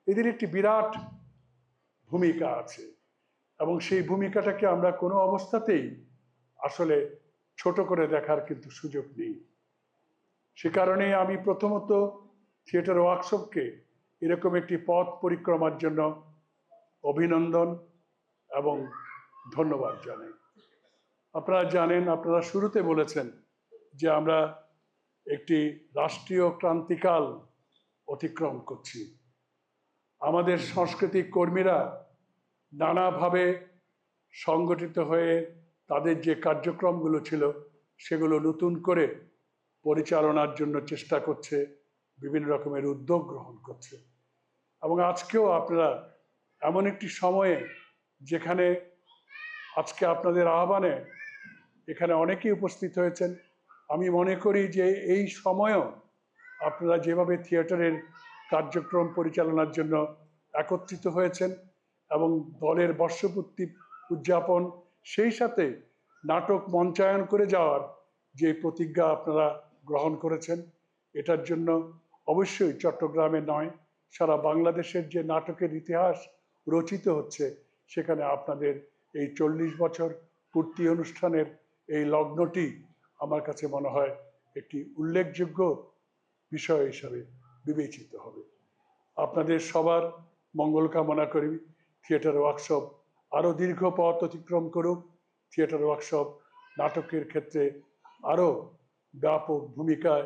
এদের একটি বিরাট ভূমিকা আছে। এবং সেই ভূমিকাটাকে আমরা কোনো অবস্থাতেই আসলে ছোট করে দেখার কিন্তু সুযোগ নেই। সে কারণে আমি প্রথমত থিয়েটার ওয়ার্কশপকে এরকম একটি পথ পরিক্রমার জন্য অভিনন্দন এবং ধন্যবাদ জানাই। আপনারা জানেন, আপনারা শুরুতে বলেছেন যে আমরা একটি রাষ্ট্রীয় ক্রান্তিকাল অতিক্রম করছি। আমাদের সাংস্কৃতিক কর্মীরা নানাভাবে সংগঠিত হয়ে তাদের যে কার্যক্রমগুলো ছিল সেগুলো নতুন করে পরিচালনার জন্য চেষ্টা করছে, বিভিন্ন রকমের উদ্যোগ গ্রহণ করছে। এবং আজকেও আপনারা এমন একটি সময়ে, যেখানে আজকে আপনাদের আহ্বানে এখানে অনেকেই উপস্থিত হয়েছেন, আমি মনে করি যে এই সময়ও আপনারা যেভাবে থিয়েটারের কার্যক্রম পরিচালনার জন্য একত্রিত হয়েছেন এবং দলের বর্ষপূর্তি উদযাপন, সেই সাথে নাটক মঞ্চায়ন করে যাওয়ার যে প্রতিজ্ঞা আপনারা গ্রহণ করেছেন, এটার জন্য অবশ্যই চট্টগ্রামে নয়, সারা বাংলাদেশের যে নাটকের ইতিহাস রচিত হচ্ছে, সেখানে আপনাদের এই 40 বছর পূর্তি অনুষ্ঠানের এই লগ্নটি আমার কাছে মনে হয় একটি উল্লেখযোগ্য বিষয় হিসাবে বিবেচিত হবে। আপনাদের সবার মঙ্গল কামনা করি। থিয়েটার ওয়ার্কশপ আরও দীর্ঘ পথ অতিক্রম করুক, থিয়েটার ওয়ার্কশপ নাটকের ক্ষেত্রে আরও ব্যাপক ভূমিকায়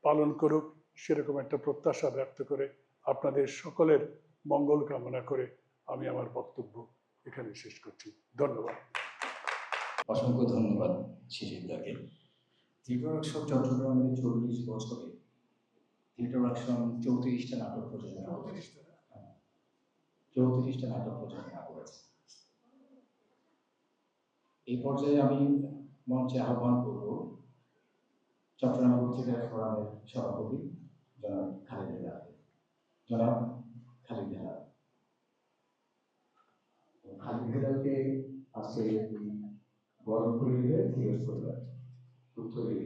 পালন করুক, সেরকম একটা প্রত্যাশা ব্যক্ত করে আপনাদের সকলের মঙ্গল কামনা করে আমি আমার বক্তব্য এখানে শেষ করছি। ধন্যবাদ। অসংখ্য ধন্যবাদ শিশিরদাকে। থিয়েটার ওয়ার্কশপ চট্টগ্রামের 40 বছরে থিয়েটার ওয়ার্কশপ 34টা নাটক প্রযোজনা করেছে। 34টা নাটক প্রযোজনা করেছে। এই পর্যায়ে আমি মঞ্চে আহ্বান করব চট্টগ্রাম পত্রিকা ফোরামের সভাপতি জনাব খালিদ হেলালকে। জনাব খালিদ হেলাল। খালিদ হেলালকে আজকে বরণ করে নিয়ে জিজ্ঞেস করবেন উত্তর দিয়ে।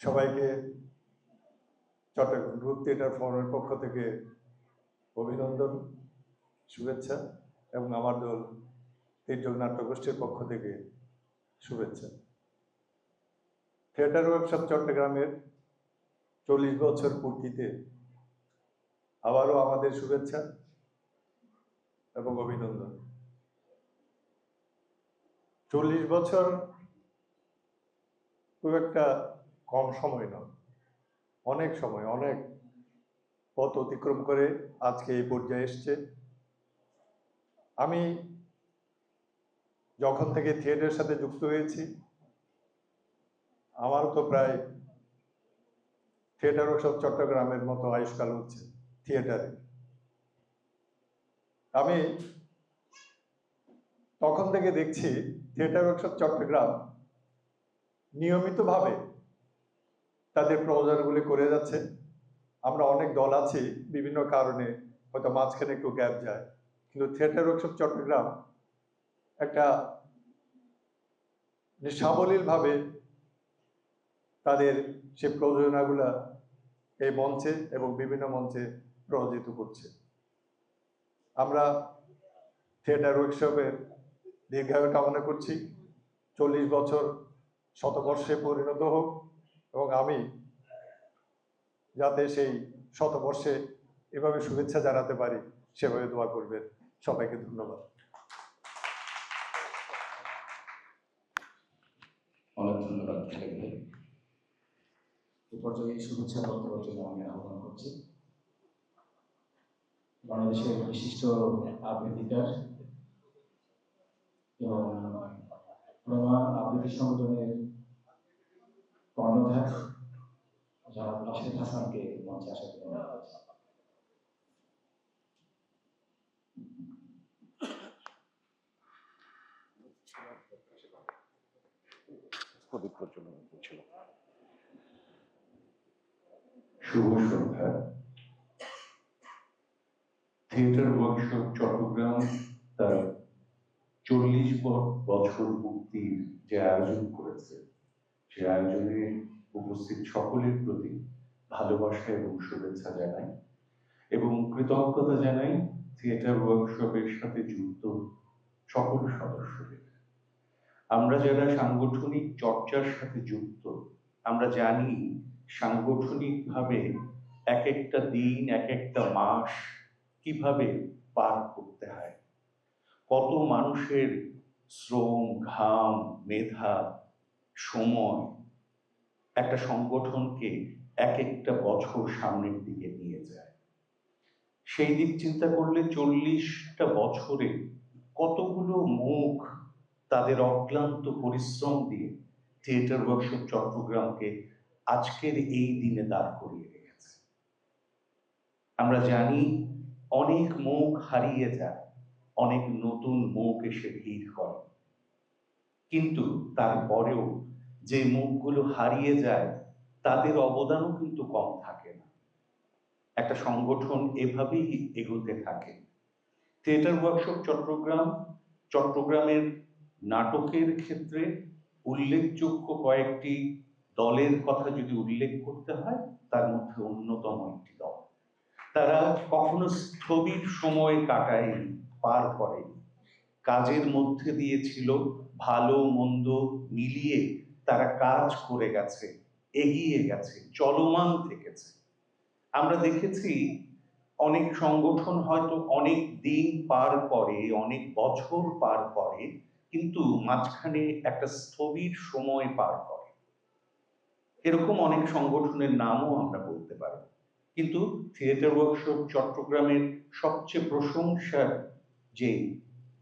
সবাইকে চট্টগ্রাম গ্রুপ থিয়েটার ফোরামের পক্ষ থেকে অভিনন্দন, শুভেচ্ছা, এবং আমার দল তির্যক নাট্যগোষ্ঠীর পক্ষ থেকে শুভেচ্ছা। থিয়েটার ওয়ার্কশপ চট্টগ্রামের 40 বছর পূর্তিতে আবারও আমাদের শুভেচ্ছা এবং অভিনন্দন। 40 বছর খুব একটা কম সময় নয়, অনেক সময়, অনেক পথ অতিক্রম করে আজকে এই পর্যায়ে এসছে। আমি যখন থেকে থিয়েটারের সাথে যুক্ত হয়েছি, আমার তো প্রায় থিয়েটার ওয়ার্কশপ চট্টগ্রামের মতো আয়ুষ্কাল হচ্ছে থিয়েটারে। আমি তখন থেকে দেখছি থিয়েটার ওয়ার্কশপ চট্টগ্রাম নিয়মিতভাবে তাদের প্রচারগুলি করে যাচ্ছে। আমরা অনেক দল আছি, বিভিন্ন কারণে হয়তো মাঝখানে একটু গ্যাপ যায়, কিন্তু থিয়েটার ওয়ার্কশপ চট্টগ্রাম একটা সাবলীলভাবে তাদের সেই প্রযোজনাগুলা এই মঞ্চে এবং বিভিন্ন মঞ্চে প্রযোজিত করছে। আমরা থিয়েটার ওয়ার্কশপের দীর্ঘায়ু কামনা করছি, 40 বছর শতবর্ষে পরিণত হোক এবং আমি যাতে সেই শতবর্ষে এভাবে শুভেচ্ছা জানাতে পারি সেভাবে দোয়া করবেন। সবাইকে ধন্যবাদ। অনেক ধন্যবাদ। এ পর্যায়ে শুভেচ্ছা বক্তব্যের জন্য আমি আহ্বান করছি বাংলাদেশের বিশিষ্ট আবৃত্তিকার এবং প্রমাণ আবৃত্তি সংগঠনের কর্ণধার জনাব রাশেদ হাসানকে মঞ্চে আসার জন্য অনুরোধ করছি। শুভ সন্ধ্যা। থিয়েটার ওয়ার্কশপ চট্টগ্রাম তার 40 বছর পূর্তির যে আয়োজন করেছে, সে আয়োজনে উপস্থিত সকলের প্রতি ভালোবাসা এবং শুভেচ্ছা জানাই এবং কৃতজ্ঞতা জানাই থিয়েটার ওয়ার্কশপের সাথে যুক্ত সকল সদস্যদের। আমরা যারা সাংগঠনিক চর্চার সাথে যুক্ত, আমরা জানি সাংগঠনিকভাবে এক একটা দিন, এক একটা মাস কিভাবে পার করতে হয়, কত মানুষের শ্রম, ঘাম, মেধা, সময় একটা সংগঠনকে এক একটা বছর সামনের দিকে নিয়ে যায়। সেই দিক চিন্তা করলে 40টা বছরে কতগুলো মুখ তাদের অক্লান্ত পরিশ্রম দিয়ে থিয়েটার ওয়ার্কশপ চট্টগ্রামকে আজকের এই দিনে দাঁড় করিয়ে রেখেছে। আমরা জানি অনেক মুখ হারিয়ে যায়, অনেক নতুন মুখ এসে ভিড় করে, কিন্তু তারপরেও যে মুখগুলো হারিয়ে যায় তাদের অবদানও কিন্তু কম থাকে না। একটা সংগঠন এভাবেই এগোতে থাকে। থিয়েটার ওয়ার্কশপ চট্টগ্রামের নাটকের ক্ষেত্রে উল্লেখযোগ্য কয়েকটি দলের কথা যদি উল্লেখ করতে হয়, তার মধ্যে অন্যতম একটি দল। তারা কখনো স্থবির সময় কাটায়নি, পার করেনি, কাজের মধ্যে দিয়ে ছিল, ভালো মন্দ মিলিয়ে তারা কাজ করে গেছে, এগিয়ে গেছে, চলমান থেকেছে। আমরা দেখেছি অনেক সংগঠন হয়তো অনেক দিন পার করে, অনেক বছর পার করে, কিন্তু মাঝখানে একটা স্থবির সময় পার করে। এরকম অনেক সংগঠনের নামও আমরা বলতে পারি, কিন্তু থিয়েটার ওয়ার্কশপ চট্টগ্রামের সবচেয়ে প্রশংসার যে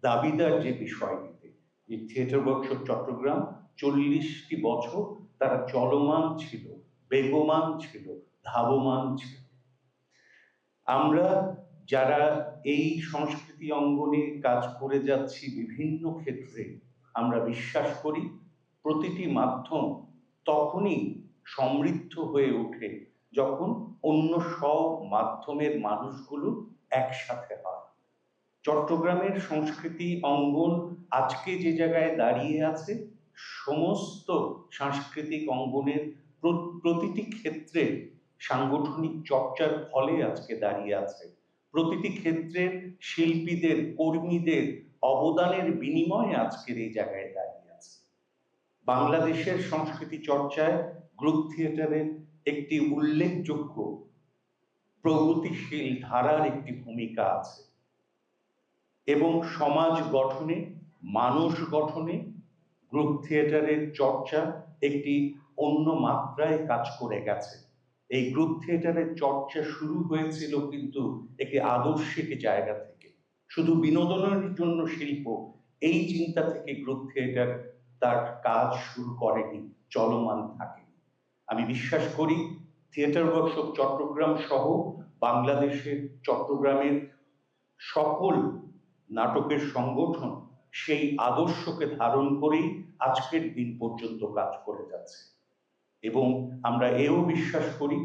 দাবিদার যে বিষয়টিতে, যে থিয়েটার ওয়ার্কশপ চট্টগ্রাম 40টি বছর তারা চলমান ছিল, বেগমান ছিল, ধাবমান ছিল। আমরা যারা এই সংস্কৃতি অঙ্গনে কাজ করে যাচ্ছি বিভিন্ন ক্ষেত্রে, আমরা বিশ্বাস করি প্রতিটি মাধ্যম তখনই সমৃদ্ধ হয়ে ওঠে যখন অন্য সব মাধ্যমের মানুষগুলো একসাথে হয়। চট্টগ্রামের সংস্কৃতি অঙ্গন আজকে যে জায়গায় দাঁড়িয়ে আছে, সমস্ত সাংস্কৃতিক অঙ্গনের প্রতিটি ক্ষেত্রে সাংগঠনিক চর্চার ফলে আজকে দাঁড়িয়ে আছে। প্রতিটি ক্ষেত্রে শিল্পীদের, কর্মীদের অবদানের বিনিময়ে আজকের এই জায়গায় দাঁড়িয়ে আছে। বাংলাদেশের সংস্কৃতি চর্চায় গ্রুপ থিয়েটারের একটি উল্লেখযোগ্য প্রগতিশীল ধারার একটি ভূমিকা আছে এবং সমাজ গঠনে, মানুষ গঠনে গ্রুপ থিয়েটারের চর্চা একটি অন্য মাত্রায় কাজ করে গেছে। এই গ্রুপ থিয়েটারের চর্চা শুরু হয়েছিল কিন্তু একটি আদর্শিক জায়গা থেকে, শুধু বিনোদনের জন্য শিল্প এই চিন্তা থেকে গ্রুপ থিয়েটার তার কাজ শুরু করেনি, চলমান থাকে। আমি বিশ্বাস করি থিয়েটার ওয়ার্কশপ চট্টগ্রাম সহ বাংলাদেশের চট্টগ্রামের সকল নাটকের সংগঠন সেই আদর্শকে ধারণ করেই আজকের দিন পর্যন্ত কাজ করে যাচ্ছে। এবং আমরা এও বিশ্বাস করি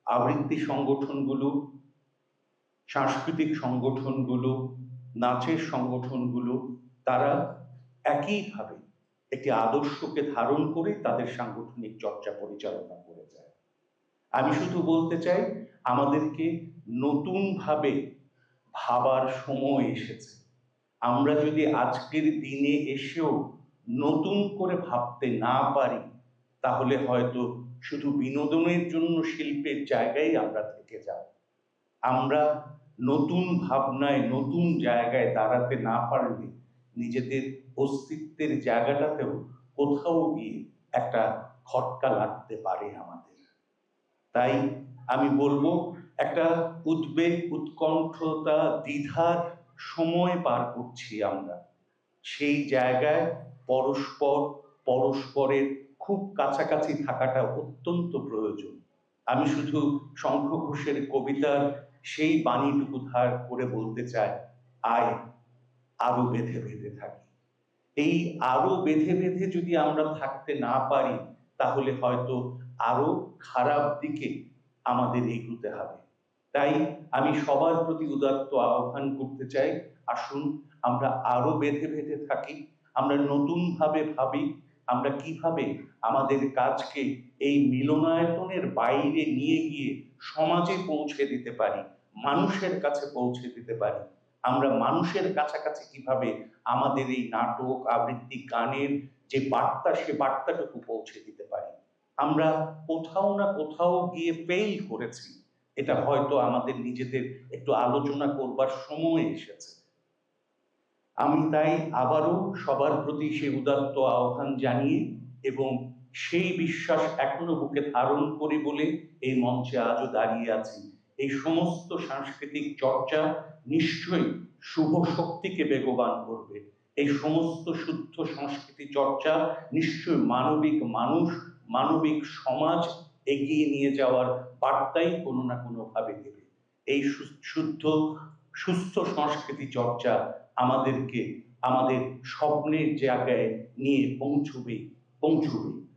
আবৃত্তি সংগঠনগুলো, সাংস্কৃতিক সংগঠনগুলো, নাচের সংগঠনগুলো তারা একইভাবে একটি আদর্শকে ধারণ করে তাদের সাংগঠনিক চর্চা পরিচালনা করে যায়। আমি শুধু বলতে চাই আমাদেরকে নতুনভাবে ভাবার সময় এসেছে। আমরা যদি আজকের দিনে এসেও নতুন করে ভাবতে না পারি তাহলে হয়তো শুধু বিনোদনের জন্য শিল্পের জায়গায় আমরা থেকে যাব। আমরা নতুন ভাবনায় নতুন জায়গায় দাঁড়াতে না পারলে নিজেদের অস্তিত্বের জায়গাটাতেও কোথাও গিয়ে একটা খটকা লাগতে পারে আমাদের। তাই আমি বলবো একটা উদ্বেগ, উৎকণ্ঠতা, দ্বিধার সময় পার করছি আমরা। সেই জায়গায় পরস্পরের খুব কাছাকাছি থাকাটা অত্যন্ত প্রয়োজন। আমি শুধু শঙ্খ ঘোষের কবিতার সেই বাণীটুকু ধার করে বলতে চাই, আয় আরো বেঁধে বেঁধে থাকি। এই আরো বেঁধে বেঁধে যদি আমরা থাকতে না পারি তাহলে হয়তো আরো খারাপ দিকে আমাদের এগোতে হবে। তাই আমি সবার প্রতি উদাত্ত আহ্বান করতে চাই, আসুন আমরা আরো বেঁধে বেঁধে থাকি, আমরা নতুন ভাবে ভাবি আমরা কিভাবে আমাদের কাজকে এই মিলনায়তনের বাইরে নিয়ে গিয়ে সমাজে পৌঁছে দিতে পারি, মানুষের কাছে পৌঁছে দিতে পারি। আমরা মানুষের কাছাকাছি কিভাবে আমাদের এই নাটক, আবৃত্তি, গানের যে বার্তা, সে বার্তাটুকু পৌঁছে দিতে পারি। আমরা কোথাও না কোথাও গিয়ে ফেল করেছি, এটা হয়তো আমাদের নিজেদের একটু আলোচনা করবার সময় এসেছে। আমি তাই আবারও সবার প্রতি সেই উদাত্ত আহ্বান জানিয়ে এবং সেই বিশ্বাস এখনো বুকে ধারণ করি বলে এই মঞ্চে আজও দাঁড়িয়ে আছি, এই সমস্ত সাংস্কৃতিক চর্চা নিশ্চয়ই শুভ শক্তিকে বেগবান করবে। এই সমস্ত শুদ্ধ সংস্কৃতি চর্চা নিশ্চয়ই মানবিক মানুষ, মানবিক সমাজ এগিয়ে নিয়ে যাওয়ার বার্তাই কোনো না কোনো ভাবে দেবে। এই সুস্থ সংস্কৃতি চর্চা আমাদেরকে আমাদের স্বপ্নের জায়গায় নিয়ে পৌঁছবে।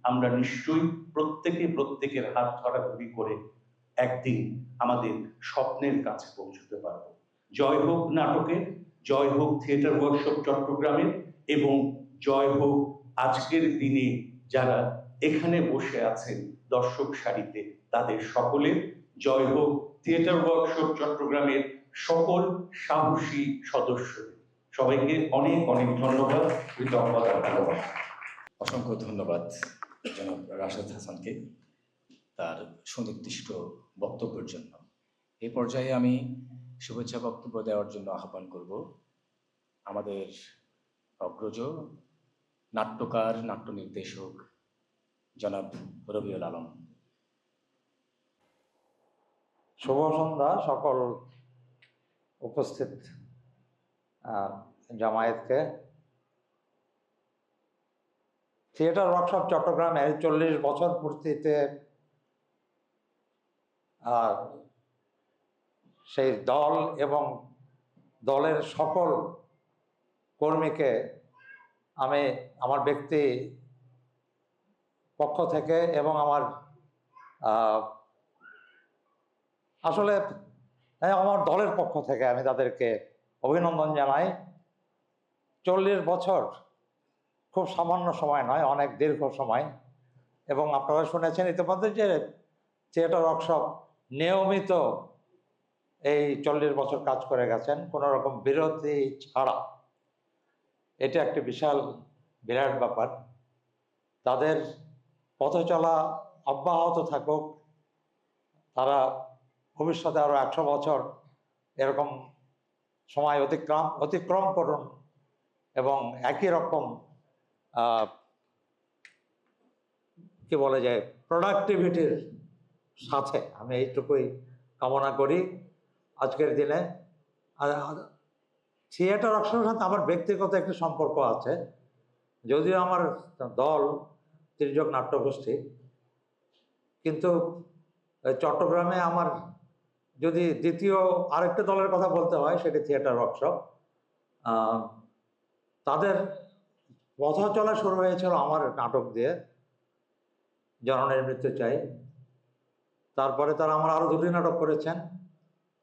আমরা নিশ্চয়ই প্রত্যেকের হাত ধরাধরি করে একদিন আমাদের স্বপ্নের কাছে পৌঁছতে পারবো। জয় হোক নাটকের, জয় হোক থিয়েটার ওয়ার্কশপ চট্টগ্রামের, এবং জয় হোক আজকের দিনে যারা এখানে বসে আছেন দর্শক সারিতে তাদের সকলের। জয় হোক থিয়েটার ওয়ার্কশপ চট্টগ্রামের সকল সাহসী সদস্যদের। সবাইকে অনেক অনেক ধন্যবাদ, কৃতজ্ঞতা, ভালোবাসা। অসংখ্য ধন্যবাদ জনাব রাশেদ হাসানকে তার সুনির্দিষ্ট বক্তব্যের জন্য। এই পর্যায়ে আমি শুভেচ্ছা বক্তব্য দেওয়ার জন্য আহ্বান করব আমাদের অগ্রজ নাট্যকার, নাট্য নির্দেশক জনাব রবিউল আলম। শুভ সন্ধ্যা সকল উপস্থিত জামায়াতকে। থিয়েটার ওয়ার্কশপ চট্টগ্রামে 40 বছর পূর্তিতে সেই দল এবং দলের সকল কর্মীকে আমি আমার ব্যক্তি পক্ষ থেকে এবং আমার আসলে আমার দলের পক্ষ থেকে আমি তাদেরকে অভিনন্দন জানাই। 40 বছর খুব সামান্য সময় নয়, অনেক দীর্ঘ সময়। এবং আপনারা শুনেছেন ইতিমধ্যে যে থিয়েটার ওয়ার্কশপ নিয়মিত এই 40 বছর কাজ করে গেছেন কোনো রকম বিরতি ছাড়া। এটা একটি বিরাট ব্যাপার। তাদের পথ চলা অব্যাহত থাকুক, তারা ভবিষ্যতে আরো 100 বছর এরকম সময় অতিক্রম করুন এবং একই রকম কি বলে যায় প্রোডাক্টিভিটির সাথে, আমি এইটুকুই কামনা করি আজকের দিনে। আর থিয়েটার অক্সনের সাথে আমার ব্যক্তিগত একটি সম্পর্ক আছে, যদিও আমার দল তির্যক নাট্যগোষ্ঠী, কিন্তু চট্টগ্রামে আমার যদি দ্বিতীয় আরেকটা দলের কথা বলতে হয় সেটি থিয়েটার ওয়ার্কশপ। তাদের পথ চলা শুরু হয়েছিল আমার নাটক দিয়ে, জননের মৃত্যু চাই। তারপরে তারা আমার আরো 2টি নাটক করেছেন,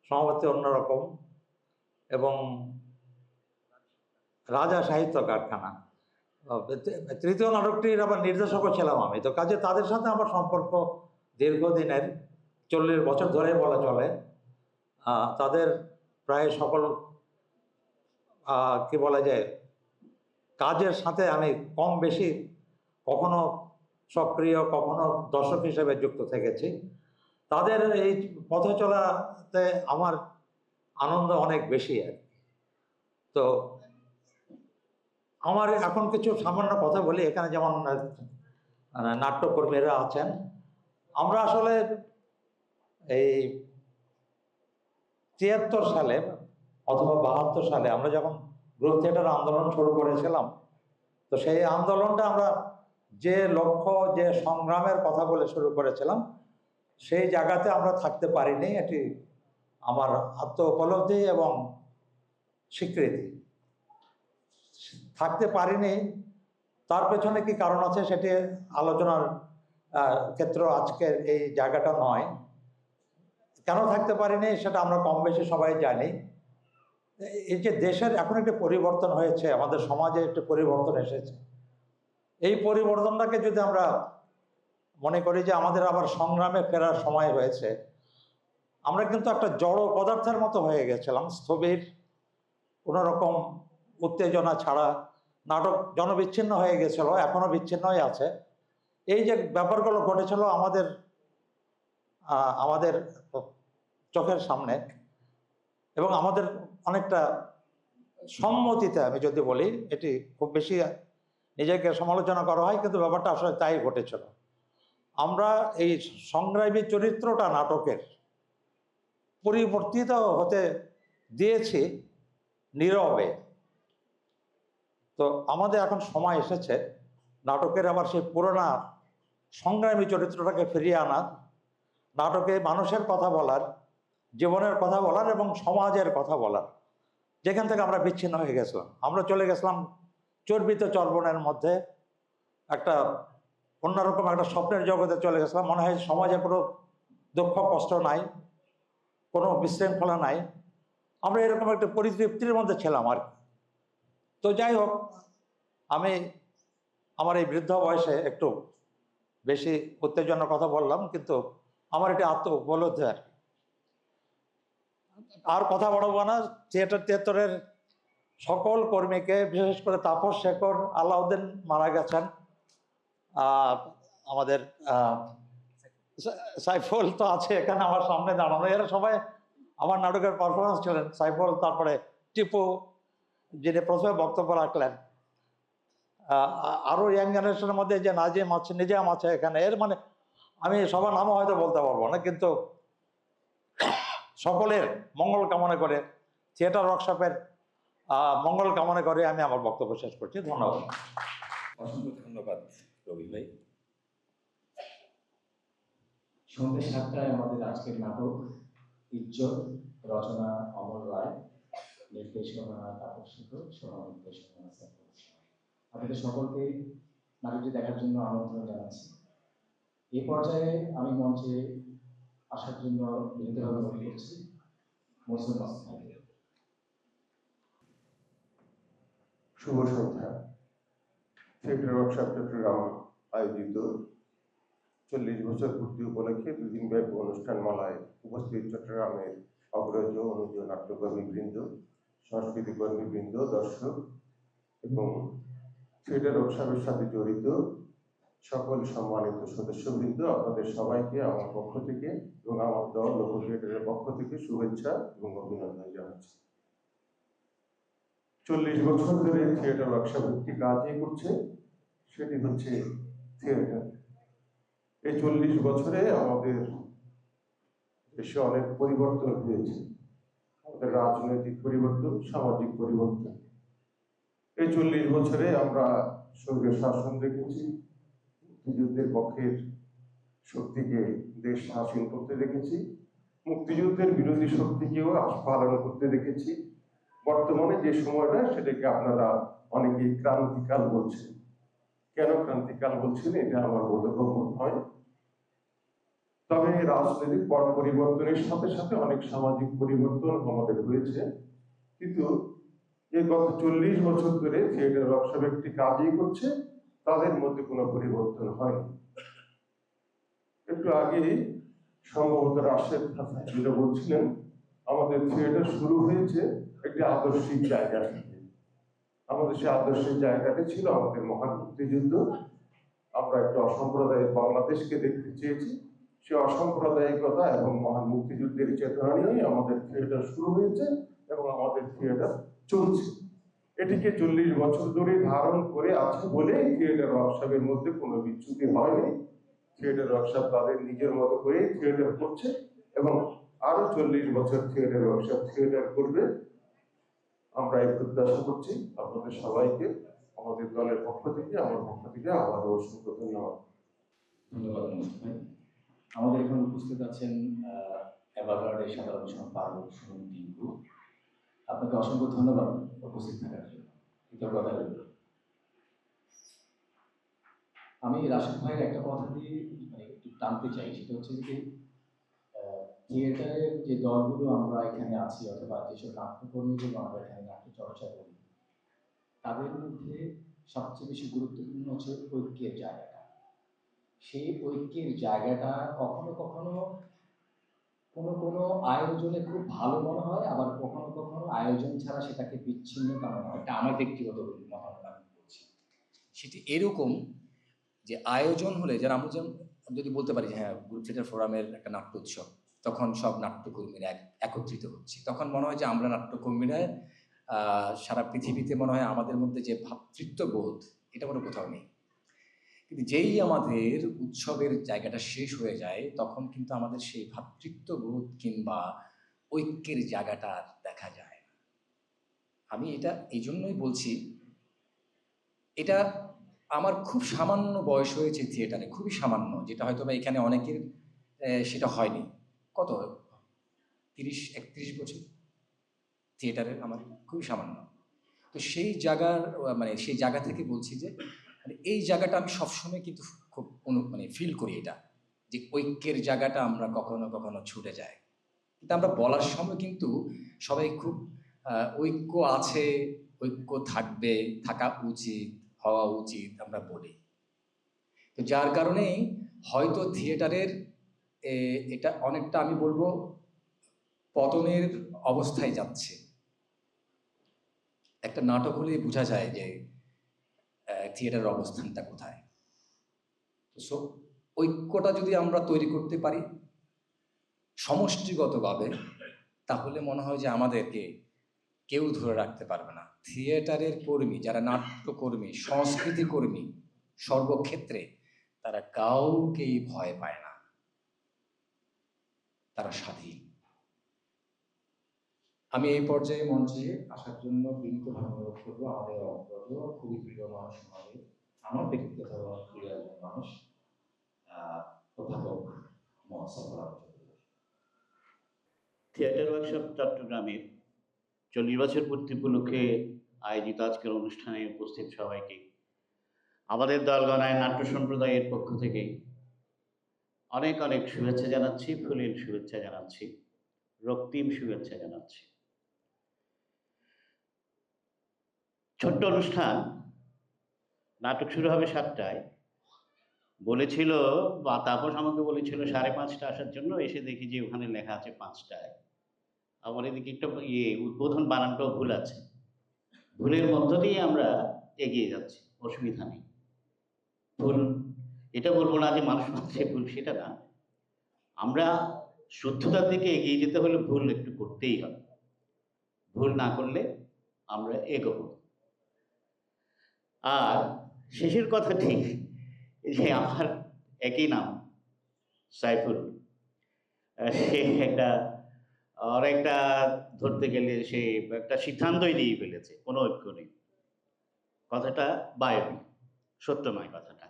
সমাপতি অন্যরকম এবং রাজা সাহিত্য কারখানা। তৃতীয় নাটকটির আবার নির্দেশকও ছিলাম আমি, তো কাজে তাদের সাথে আমার সম্পর্ক দীর্ঘদিনের, 40 বছর ধরে বলা চলে। তাদের প্রায় সকল কি বলা যায় কাজের সাথে আমি কম বেশি কখনো সক্রিয় কখনো দর্শক হিসেবে যুক্ত থেকেছি। তাদের এই পথ চলাতে আমার আনন্দ অনেক বেশি আর কি। তো আমার এখন কিছু সামান্য কথা বলি। এখানে যেমন নাট্যকর্মীরা আছেন, আমরা আসলে এই 73 সালে অথবা 72 সালে আমরা যখন গ্রুপ থিয়েটার আন্দোলন শুরু করেছিলাম, তো সেই আন্দোলনটা আমরা যে লক্ষ্য যে সংগ্রামের কথা বলে শুরু করেছিলাম সেই জায়গাতে আমরা থাকতে পারিনি। এটি আমার আত্ম উপলব্ধি এবং স্বীকৃতি। থাকতে পারিনি, তার পেছনে কি কারণ আছে সেটি আলোচনার ক্ষেত্র আজকের এই জায়গাটা নয়। কেন থাকতে পারিনি সেটা আমরা কম বেশি সবাই জানি। এই যে দেশের এখন একটি পরিবর্তন হয়েছে, আমাদের সমাজে একটি পরিবর্তন এসেছে, এই পরিবর্তনটাকে যদি আমরা মনে করি যে আমাদের আবার সংগ্রামে ফেরার সময় হয়েছে, আমরা কিন্তু একটা জড় পদার্থের মতো হয়ে গেছিলাম, স্থবির, কোনো রকম উত্তেজনা ছাড়া। নাটক জনবিচ্ছিন্ন হয়ে গেছিল, এখনো বিচ্ছিন্নই আছে। এই যে ব্যাপারগুলো ঘটেছিল আমাদের চোখের সামনে এবং আমাদের অনেকটা সম্মতিতে, আমি যদি বলি, এটি খুব বেশি নিজেকে সমালোচনা করা হয় কিন্তু ব্যাপারটা আসলে তাই ঘটেছিল। আমরা এই সংগ্রামী চরিত্রটা নাটকের পরিবর্তিত হতে দিয়েছি নীরবে। তো আমাদের এখন সময় এসেছে নাটকের আবার সেই পুরোনো সংগ্রামী চরিত্রটাকে ফিরিয়ে আনা, নাটকে মানুষের কথা বলার, জীবনের কথা বলার এবং সমাজের কথা বলার, যেখান থেকে আমরা বিচ্ছিন্ন হয়ে গেছিলাম। আমরা চলে গেছিলাম চর্বিত চর্বণের মধ্যে, একটা অন্যরকম একটা স্বপ্নের জগতে চলে গেছিলাম। মনে হয় সমাজে কোনো দুঃখ কষ্ট নাই, কোনো বিশৃঙ্খলা নাই, আমরা এরকম একটা পরিতৃপ্তির মধ্যে ছিলাম আর কি। তো যাই হোক, আমি আমার এই বৃদ্ধ বয়সে একটু বেশি উত্তেজনার কথা বললাম, কিন্তু আমার এটি আত্ম উপলব্ধি আর কি। আর কথা বাড়াবো না। থিয়েটার 73-এর সকল কর্মীকে, বিশেষ করে তাপস শেখর, আলাউদ্দিন মারা গেছেন, আমাদের সাইফুল তো আছে এখানে আমার সামনে দাঁড়ানো, এরা সবাই আমার নাটকের পারফরমেন্স ছিলেন। সাইফুল, তারপরে টিপু যিনি প্রথমে বক্তব্য রাখলেন, আরো ইয়াং জেনারেশনের মধ্যে যে নাজিম আছে, নিজাম আছে এখানে, এর মানে আমি সবার নামও হয়তো বলতে পারবো না, কিন্তু সকলের মঙ্গল কামনা করে, থিয়েটার ওয়ার্কশপের মঙ্গল কামনা করে আমি আমার বক্তব্য শেষ করছি। ধন্যবাদ। অসংখ্য ধন্যবাদ রবি ভাই। সন্ধ্যে 7টায় আমাদের আজকের নাটক ইজ্জত, রচনা অমল রায়, নির্দেশনা তাপস শেখর, সহ-নির্দেশনা সাইফুল ইসলাম। আপনাদের সকলকে নাটকটি দেখার জন্য আমন্ত্রণ জানাচ্ছি। এই পর্যায়ে আমি মঞ্চে আসার জন্য বিনীতভাবে অনুরোধ করছি মৌসুম মাস্টারকে। শুভ সন্ধ্যা। থিয়েটার ওয়ার্কশপ চট্টগ্রাম আয়োজিত 40 বছর পূর্তি উপলক্ষে 2 দিন ব্যাপী অনুষ্ঠান মালায় উপস্থিত চট্টগ্রামের অগ্রজ অনুজ নাট্যকর্মীবৃন্দ, সংস্কৃতি কর্মীবৃন্দ, দর্শক এবং থিয়েটার ওয়ার্কশপের সাথে জড়িত সকল সম্মানিত সদস্যবৃন্দ, আপনাদের সবাইকে আমার পক্ষ থেকে এবং আমার দল লোক থিয়েটারের পক্ষ থেকে শুভেচ্ছা এবং অভিনন্দন জানাচ্ছি। 40 বছর ধরে থিয়েটার ওয়ার্কশপ একটি কাজই করছে, সেটি হচ্ছে থিয়েটার। এই 40 বছরে আমাদের দেশে অনেক পরিবর্তন হয়েছে, আমাদের রাজনৈতিক পরিবর্তন, সামাজিক পরিবর্তন। এই 40 বছরে আমরা স্বৈর শাসন দেখেছি, মুক্তিযুদ্ধের পক্ষের শক্তিকে দেশ শাসন করতে দেখেছি, মুক্তিযুদ্ধের বিরোধী শক্তিকেও পালন করতে দেখেছি। বর্তমানে যে সময়টা, সেটাকে আপনারা অনেকেই ক্রান্তিকাল বলছেন। কেন ক্রান্তিকাল বলছেন এটা আমার বোধগম্য নয়, তবে রাজনৈতিক পট পরিবর্তনের সাথে সাথে অনেক সামাজিক পরিবর্তন আমাদের হয়েছে। কিন্তু এই গত 40 বছর ধরে থিয়েটার ওয়ার্কশপ একটি কাজই করছে, তাদের মধ্যে কোনো পরিবর্তন হয়নি। একটু আগে সম্ভবত রাশেদ হাসান যেটা বলছিলেন, আমাদের থিয়েটার শুরু হয়েছে একটি আদর্শিক জায়গা থেকে। আমাদের সেই আদর্শিক জায়গাটা ছিল আমাদের মহান মুক্তিযুদ্ধ। আমরা একটা অসাম্প্রদায়িক বাংলাদেশকে দেখতে চেয়েছি। সে অসাম্প্রদায়িকতা এবং মহান মুক্তিযুদ্ধের চেতনা নিয়ে আমাদের থিয়েটার শুরু হয়েছে এবং আমাদের থিয়েটার চলছে। এটিকে 40 বছর ধরে ধারণ করে আছে বলে থিয়েটার ওয়ার্কশপের মধ্যে কোনো বিচ্যুতি হয়নি। থিয়েটার ওয়ার্কশপ তাদের নিজের মতো করে থিয়েটার করছে এবং আরো 40 বছর থিয়েটার ওয়ার্কশপ থিয়েটার করবে। আমরা এই প্রত্যাশা করছি। আপনাদের সবাইকে আমাদের দলের পক্ষ থেকে, আমার পক্ষ থেকে আবারও অসংখ্য ধন্যবাদ। ধন্যবাদ মুস্তাফা ভাই। আমাদের এখানে উপস্থিত আছেন এভারগার্ডের সাধারণ সম্পাদক সুমন টিঙ্কু। আপনাকে অসংখ্য ধন্যবাদ উপস্থিত থাকার জন্য, কৃতজ্ঞতা রইল। আমি রাশেদ ভাইয়ের একটা কথা দিয়ে একটু টানতে চাই, সেটা হচ্ছে যে থিয়েটারের যে দলগুলো আমরা এখানে আছি অথবা যেসব নাট্যকর্মীগুলো আমরা এখানে নাট্য চর্চা করি, তাদের মধ্যে সবচেয়ে বেশি গুরুত্বপূর্ণ হচ্ছে ঐক্যের জায়গাটা। সেই ঐক্যের জায়গাটা কখনো কখনো কোনো আয়োজনে খুব ভালো মনে হয়, আবার কখনো কখনো আয়োজন ছাড়া সেটাকে বিচ্ছিন্নতা মনে হয়। এটা আমার ব্যক্তিগত মতামত আমি বলছি। সেটি এরকম যে আয়োজন হলে যারা আমরা যেমন যদি বলতে পারি যে হ্যাঁ গ্রুপ থিয়েটার ফোরামের একটা নাট্য উৎসব, তখন সব নাট্যকর্মীরা একত্রিত হচ্ছে, তখন মনে হয় যে আমরা নাট্যকর্মীরা সারা পৃথিবীতে মনে হয় আমাদের মধ্যে যে ভ্রাতৃত্ববোধ, এটা মনে কোথাও নেই। কিন্তু যেই আমাদের উৎসবের জায়গাটা শেষ হয়ে যায়, তখন কিন্তু আমাদের সেই ভ্রাতৃত্ববোধ কিংবা ঐক্যের জায়গাটা আর দেখা যায় না। আমি এটা এই জন্যই বলছি, এটা আমার খুব সামান্য বয়স হয়েছে থিয়েটারে, খুবই সামান্য, যেটা হয়তো বা এখানে অনেকের সেটা হয়নি। কত 30-31 বছর থিয়েটারের আমার খুবই সামান্য। তো সেই জায়গার সেই জায়গা থেকে বলছি যে এই জায়গাটা আমি সবসময় কিন্তু খুব ফিল করি, এটা যে ঐক্যের জায়গাটা আমরা কখনো কখনো ছুটে যায়। কিন্তু আমরা বলার সময় কিন্তু সবাই খুব ঐক্য আছে, ঐক্য থাকবে, থাকা উচিত, হওয়া উচিত আমরা বলি। তো যার কারণেই হয়তো থিয়েটারের এটা অনেকটা আমি বলবো পতনের অবস্থায় যাচ্ছে। একটা নাটক হলেই বোঝা যায় যে থিয়েটারের অবস্থানটা কোথায়। সো ঐক্যটা যদি আমরা তৈরি করতে পারি সমষ্টিগতভাবে, তাহলে মনে হয় যে আমাদেরকে কেউ ধরে রাখতে পারবে না। থিয়েটারের কর্মী, যারা নাট্যকর্মী, সংস্কৃতি কর্মী, সর্বক্ষেত্রে তারা কাউকেই ভয় পায় না, তারা স্বাধীন। আমি এই পর্যায়ে মঞ্চে আসার জন্য বিনীতভাবে অনুরোধ করবো আমাদের অগ্রজ, খুবই প্রিয় মানুষ, আমার ব্যক্তিগত প্রিয় একজন মানুষ, অধ্যাপক মোহাম্মদ। থিয়েটার ওয়ার্কশপ চট্টগ্রামের 40 বছর পূর্তি উপলক্ষে আয়োজিত আজকের অনুষ্ঠানে উপস্থিত সবাইকে আমাদের দলগণায় নাট্য সম্প্রদায়ের পক্ষ থেকে অনেক অনেক শুভেচ্ছা জানাচ্ছি, ফুলেল শুভেচ্ছা জানাচ্ছি, রক্তিম শুভেচ্ছা জানাচ্ছি। ছোট্ট অনুষ্ঠান, নাটক শুরু হবে 7টায়, বলেছিল বা তাপস আমাকে বলেছিল 5:30 আসার জন্য, এসে দেখি যে ওখানে লেখা আছে 5টায়। আমার এদিকে একটা উদ্বোধন বানানটাও ভুল আছে, ভুলের মধ্য দিয়ে আমরা এগিয়ে যাচ্ছি, অসুবিধা নেই। ভুল এটা বলবো না যে মানুষ মানুষের ভুল, সেটা না। আমরা শুদ্ধতার দিকে এগিয়ে যেতে হলে ভুল একটু করতেই হবে, ভুল না করলে আমরা এগোবো। আর শেষের কথা ঠিক যে আমার একই নাম সাইফুল, সে একটা ধরতে গেলে সে একটা সিদ্ধান্তই নিয়ে ফেলেছে, কোনো ঐক্য নেই। কথাটা বায়বি, সত্য নয় কথাটা।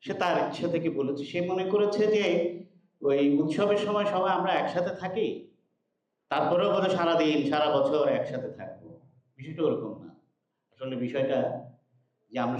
সে তার ইচ্ছা থেকে বলেছে, সে মনে করেছে যে ওই উৎসবের সময় সবাই আমরা একসাথে থাকি, তারপরেও বোধহয় সারাদিন সারা বছর একসাথে থাকবো। বিষয়টা ওরকম না। আসলে বিষয়টা যে আমরা